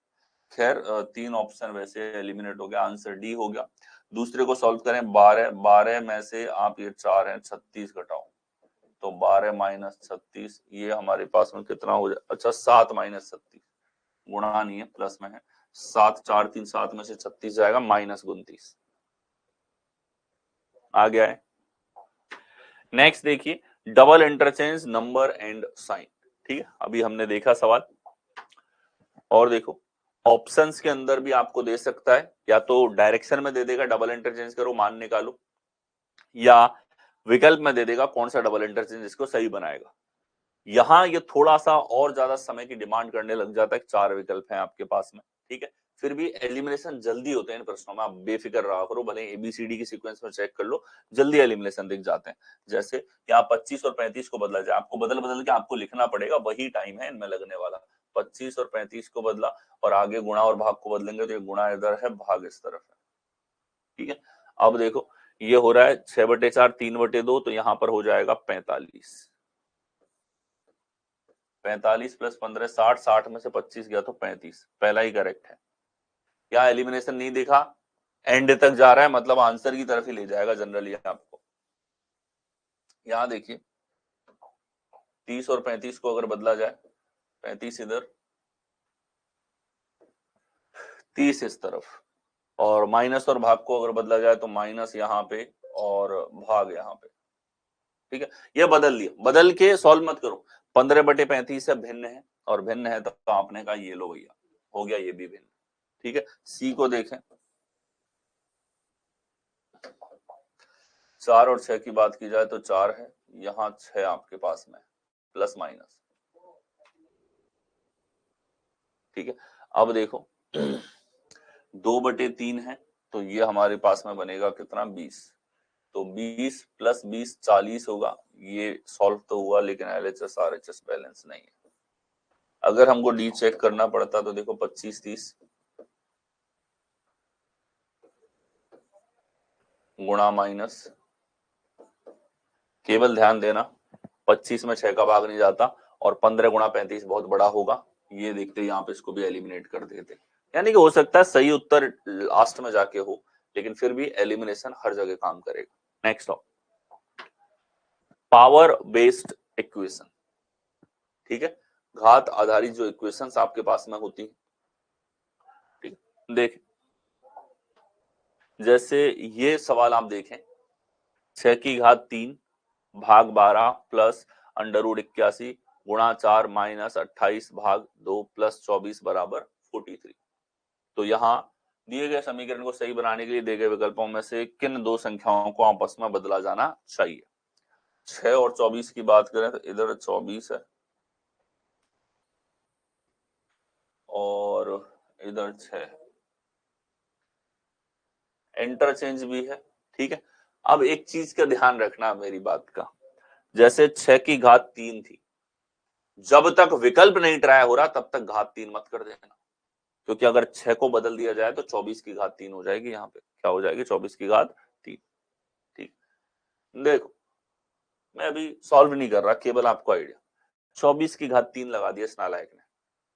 खैर 3 ऑप्शन वैसे एलिमिनेट हो गया, आंसर डी हो गया। दूसरे को सॉल्व करें, 12 में से आप ये 4 है, 36 घटाओ, तो 12 - 36, ये हमारे पास में कितना हो जाए? अच्छा 7 - 36, गुणा नहीं है प्लस में है, 7 4 3 7 में से 36 जाएगा, -29 आ गया है। नेक्स्ट देखिए, double interchange number and sign. ठीक है, अभी हमने देखा सवाल, और देखो ऑप्शंस के अंदर भी आपको दे सकता है, या तो डायरेक्शन में दे देगा डबल इंटरचेंज करो मान निकालो, या विकल्प में दे देगा कौन सा डबल इंटरचेंज इसको सही बनाएगा। यहां ये थोड़ा सा और ज्यादा समय की डिमांड करने लग जाता है, 4 विकल्प हैं आपके पास में। ठीक है, फिर भी एलिमिनेशन जल्दी होते हैं इन प्रश्नों में, आप बेफिक्र रहा करो, भले एबीसीडी की सीक्वेंस में चेक कर लो, जल्दी एलिमिनेशन दिख जाते हैं। जैसे यहाँ 25 और 35 को बदला जाए, आपको बदल बदल के आपको लिखना पड़ेगा, वही टाइम है इनमें लगने वाला। 25 और 35 को बदला, और आगे गुणा और भाग को बदलेंगे, तो ये गुणा इधर है, भाग इस तरफ है। ठीक है, अब देखो ये हो रहा है 6/4 3/2, तो यहां पर हो जाएगा 45। 45 + 15 60, 60 में से 25 गया तो 35, पहला ही करेक्ट है। यहाँ एलिमिनेशन नहीं दिखा, एंड तक जा रहा है, मतलब आंसर की तरफ ही ले जाएगा जनरली आपको। यहाँ देखिए 30 और 35 को अगर बदला जाए, 35 इधर, 30 इस तरफ, और माइनस और भाग को अगर बदला जाए तो माइनस यहाँ पे और भाग यहाँ पे। ठीक है, ये बदल लिया, बदल के सॉल्व मत करो। 15/35 से भिन्न है, और भिन्न है तो आपने कहा ये लो भैया, हो गया ये भी भिन्न। ठीक है, सी को देखें, 4 और 6 की बात की जाए तो 4 है, यहाँ 6 आपके पास में प्लस माइनस। ठीक है, अब देखो 2/3 है, तो ये हमारे पास में बनेगा कितना? 20, तो 20 + 20 40 होगा। ये सॉल्व तो हुआ, लेकिन एलएचएस आरएचएस बैलेंस नहीं है। अगर हमको डी चेक करना पड़ता तो देखो 25 30 गुणा माइनस, केवल ध्यान देना 25 में 6 का भाग नहीं जाता, और 15 गुणा 35 बहुत बड़ा होगा, ये देखते यहाँ पे इसको भी एलिमिनेट कर देते। यानी कि हो सकता है सही उत्तर लास्ट में जाके हो, लेकिन फिर भी एलिमिनेशन हर जगह काम करेगा। Next of power based equation. ठीक है, घात आधारित जो इक्वेशंस आपके पास में होती है। ठीक, देख जैसे ये सवाल आप देखें, 6⁻³ भाग 12 प्लस √81 गुणा 4 माइनस 28 भाग 2 प्लस 24 बराबर 43। तो यहाँ दिए गए समीकरण को सही बनाने के लिए दिए गए विकल्पों में से किन दो संख्याओं को आपस में बदला जाना चाहिए? 6 और 24 की बात करें तो इधर 24 है और इधर 6 है, इंटरचेंज भी है। ठीक है, अब एक चीज का ध्यान रखना मेरी बात का, जैसे 6⁻³ थी, जब तक विकल्प नहीं ट्राई हो रहा तब तक घात 3 मत कर देना, क्योंकि अगर 6 को बदल दिया जाए तो 24⁻³ हो जाएगी। यहाँ पे क्या हो जाएगी? 24⁻3। ठीक, देखो मैं अभी सॉल्व नहीं कर रहा, केवल आपको आइडिया। 24 की घात 3 लगा दिया इस नालायक ने।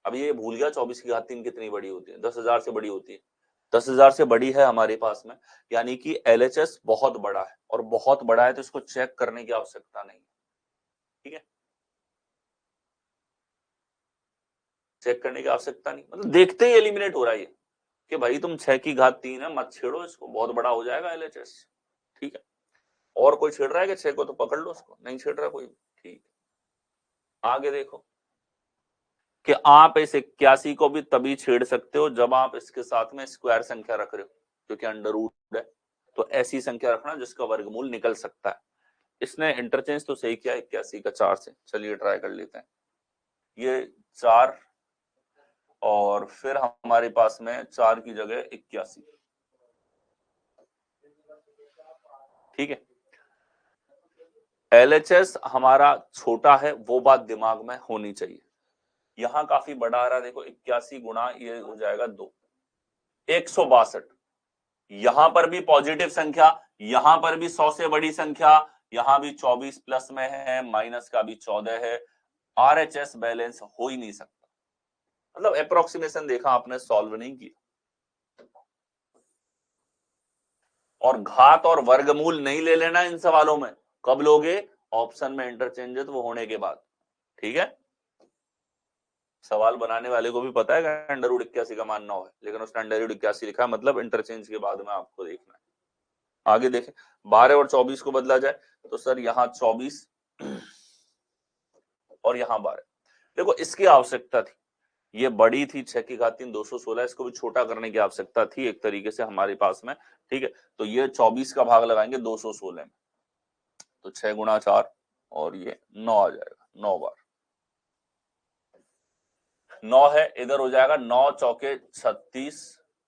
अब ये भूल गया 24 की घात 3 कितनी बड़ी होती है, 10,000 से बड़ी होती है। 10,000 से बड़ी है हमारे पास में, यानी कि LHS बहुत बड़ा है, और बहुत बड़ा है तो इसको चेक करने की आवश्यकता नहीं, ठीक है, चेक करने की आवश्यकता नहीं, मतलब देखते ही एलिमिनेट हो रहा है ये कि भाई तुम 6 की घात 3 है, मत छेड़ो इसको, बहुत बड़ा हो जाएगा LHS, ठीक है। और कोई छेड़ रहा है कि 6 को, तो पकड़ लो उसको, नहीं छेड़ रहा कोई, ठीक। आगे देखो कि आप इस 81 को भी तभी छेड़ सकते हो जब आप इसके साथ में स्क्वायर संख्या रख रहे हो, क्योंकि अंडर रूट है, तो ऐसी संख्या रखना जिसका वर्गमूल निकल सकता है। इसने इंटरचेंज तो सही किया 81 का 4 से, चलिए ट्राई कर लेते हैं। ये 4 और फिर हमारे पास में 4 की जगह 81, ठीक है। LHS हमारा छोटा है, वो बात दिमाग में होनी चाहिए। यहां काफी बड़ा आ रहा है, देखो 81 गुणा ये हो जाएगा 2, 162। यहां पर भी पॉजिटिव संख्या, यहां पर भी 100 से बड़ी संख्या, यहां भी 24 प्लस में है, माइनस का भी 14 है, RHS बैलेंस हो ही नहीं सकता। मतलब अप्रोक्सीमेशन देखा आपने, सॉल्व नहीं किया, और घात और वर्गमूल नहीं ले लेना इन सवालों में। कब लोगे? ऑप्शन में इंटरचेंज वो होने के बाद, ठीक है। सवाल बनाने वाले को भी पता है कि अंडर रूट 81 का मान 9 है, लेकिन उसने अंडर रूट 81 लिखा है, मतलब इंटरचेंज के बाद में आपको देखना है। आगे देखें, 12 और 24 को बदला जाए तो सर यहाँ 24 और यहाँ 12, देखो इसकी आवश्यकता थी, ये बड़ी थी 6 की घात 3 216, इसको भी छोटा करने की आवश्यकता थी एक तरीके से हमारे पास में, ठीक है। तो ये 24 का भाग लगाएंगे 216 में, तो 6 गुणा 4 और ये 9 आ जाएगा, 9 बार 9 है, इधर हो जाएगा 9 चौके 36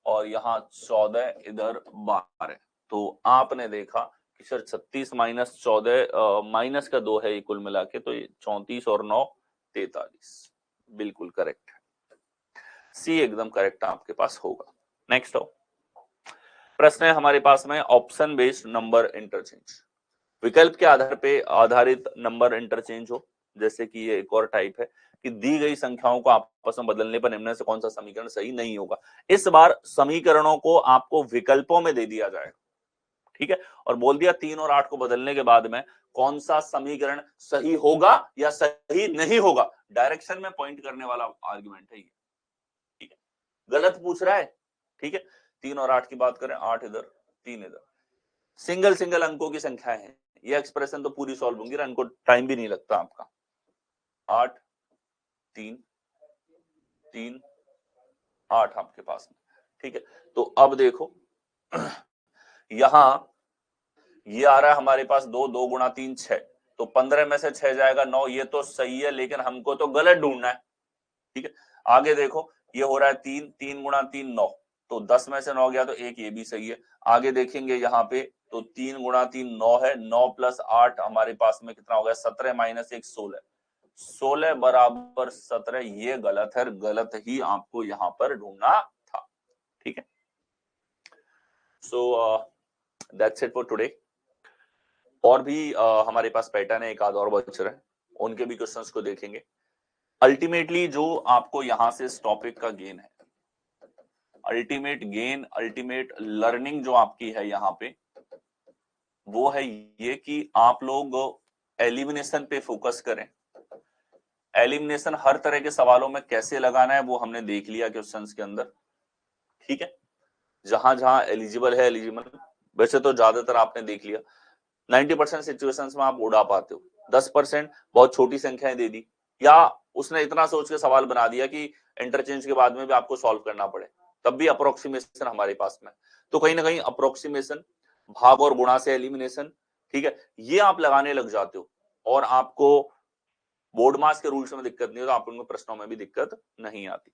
और यहाँ 14 इधर 12। तो आपने देखा कि सर 36 माइनस 14 माइनस का 2 है ये कुल मिला के, तो ये 34 और 9 43, बिल्कुल करेक्ट है, सी एकदम करेक्ट आपके पास होगा। नेक्स्ट हो प्रश्न है हमारे पास में, ऑप्शन बेस्ड नंबर इंटरचेंज, विकल्प के आधार पे आधारित नंबर इंटरचेंज हो। जैसे कि ये एक और टाइप है कि दी गई संख्याओं को आपस में बदलने पर निम्न से कौन सा समीकरण सही नहीं होगा। इस बार समीकरणों को आपको विकल्पों में दे दिया जाएगा, ठीक है, और बोल दिया 3 और 8 को बदलने के बाद में कौन सा समीकरण सही होगा या सही नहीं होगा, डायरेक्शन में पॉइंट करने वाला आर्गुमेंट है ये, ठीक है। गलत पूछ रहा है, ठीक है। 3 और 8 की बात करें, 8 इधर 3 इधर, सिंगल सिंगल अंकों की संख्या है, ये एक्सप्रेशन तो पूरी सॉल्व होंगी, इनको टाइम भी नहीं लगता आपका। 8 3 3 8 आपके पास में, ठीक है। तो अब देखो यहां ये आ रहा है हमारे पास 2 2 गुणा 3 6, तो 15 में से 6 जाएगा 9, ये तो सही है, लेकिन हमको तो गलत ढूंढना है, ठीक है। आगे देखो ये हो रहा है 3 3 गुणा 3 9, तो 10 में से 9 गया तो एक, ये भी सही है। आगे देखेंगे यहाँ पे तो 3 गुणा 3 9 है, 9 प्लस 8 हमारे पास में कितना हो गया, 17 माइनस 1 16, 16 बराबर 17, ये गलत है, गलत ही आपको यहाँ पर ढूंढना था, ठीक है। So that's it for today. और भी हमारे पास पैटर्न है, एक आध और बच रहे हैं, उनके भी क्वेश्चंस को देखेंगे। अल्टीमेटली जो आपको यहाँ से इस टॉपिक का गेन है, अल्टीमेट गेन, अल्टीमेट लर्निंग जो आपकी है यहाँ पे, वो है ये कि आप लोग एलिमिनेशन पे फोकस करें। एलिमिनेशन हर तरह के सवालों में कैसे लगाना है वो हमने देख लिया क्वेश्चंस के अंदर, ठीक है। जहां जहां एलिजिबल है एलिजिबल, वैसे तो ज्यादातर आपने देख लिया, 90% सिचुएशंस में आप उड़ा पाते हो, 10% बहुत छोटी संख्याएं दे दी, या उसने इतना सोच के सवाल बना दिया कि इंटरचेंज के बाद में भी आपको सॉल्व करना पड़े, तब भी अप्रोक्सीमेशन हमारे पास में। तो कहीं ना कहीं अप्रोक्सीमेशन, भाग और गुणा से एलिमिनेशन, ठीक है, ये आप लगाने लग जाते हो, और आपको बोर्ड मास के रूल्स में दिक्कत नहीं हो, तो आप उनको प्रश्नों में भी दिक्कत नहीं आती,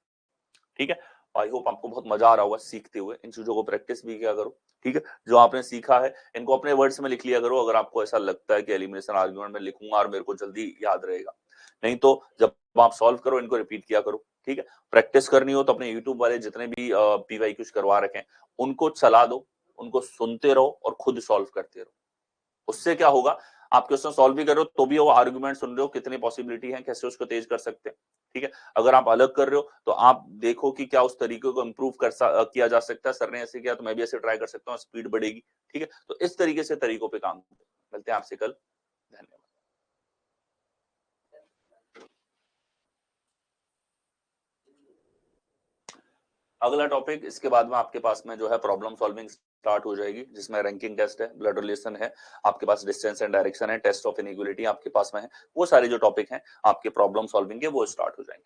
ठीक है। आई होप आपको बहुत मजा आ रहा होगा सीखते हुए, इन चीजों को प्रैक्टिस भी किया करो, ठीक है। जो आपने सीखा है इनको अपने वर्ड्स में लिख लिया करो, अगर आपको ऐसा लगता है कि एलिमिनेशन आर्गुमेंट में लिखूंगा और मेरे को जल्दी याद रहेगा, नहीं तो जब आप सॉल्व करो इनको रिपीट किया करो, ठीक है। प्रैक्टिस करनी हो तो अपने यूट्यूब वाले जितने भी PYQs करवा रखे हैं उनको चला दो, उनको सुनते रहो और खुद सॉल्व करते रहो। उससे क्या होगा, आप क्वेश्चन सॉल्व भी कर रहे हो तो भी वो आर्गुमेंट सुन रहे हो, कितनी पॉसिबिलिटी है, कैसे उसको तेज कर सकते हैं, ठीक है। अगर आप अलग कर रहे हो तो आप देखो कि क्या उस तरीके को इम्प्रूव किया जा सकता है, सर ने ऐसे किया तो मैं भी ऐसे ट्राई कर सकता हूँ, स्पीड बढ़ेगी, ठीक है। तो इस तरीके से तरीकों पे काम करते हैं। मिलते हैं आपसे कल, धन्यवाद। अगला टॉपिक इसके बाद में आपके पास में जो है प्रॉब्लम सॉल्विंग स्टार्ट हो जाएगी, जिसमें रैंकिंग टेस्ट है, ब्लड रिलेशन है, आपके पास डिस्टेंस एंड डायरेक्शन है, टेस्ट ऑफ इनइक्वालिटी आपके पास में है। वो सारे जो टॉपिक हैं आपके प्रॉब्लम सॉल्विंग के वो स्टार्ट हो जाएंगे।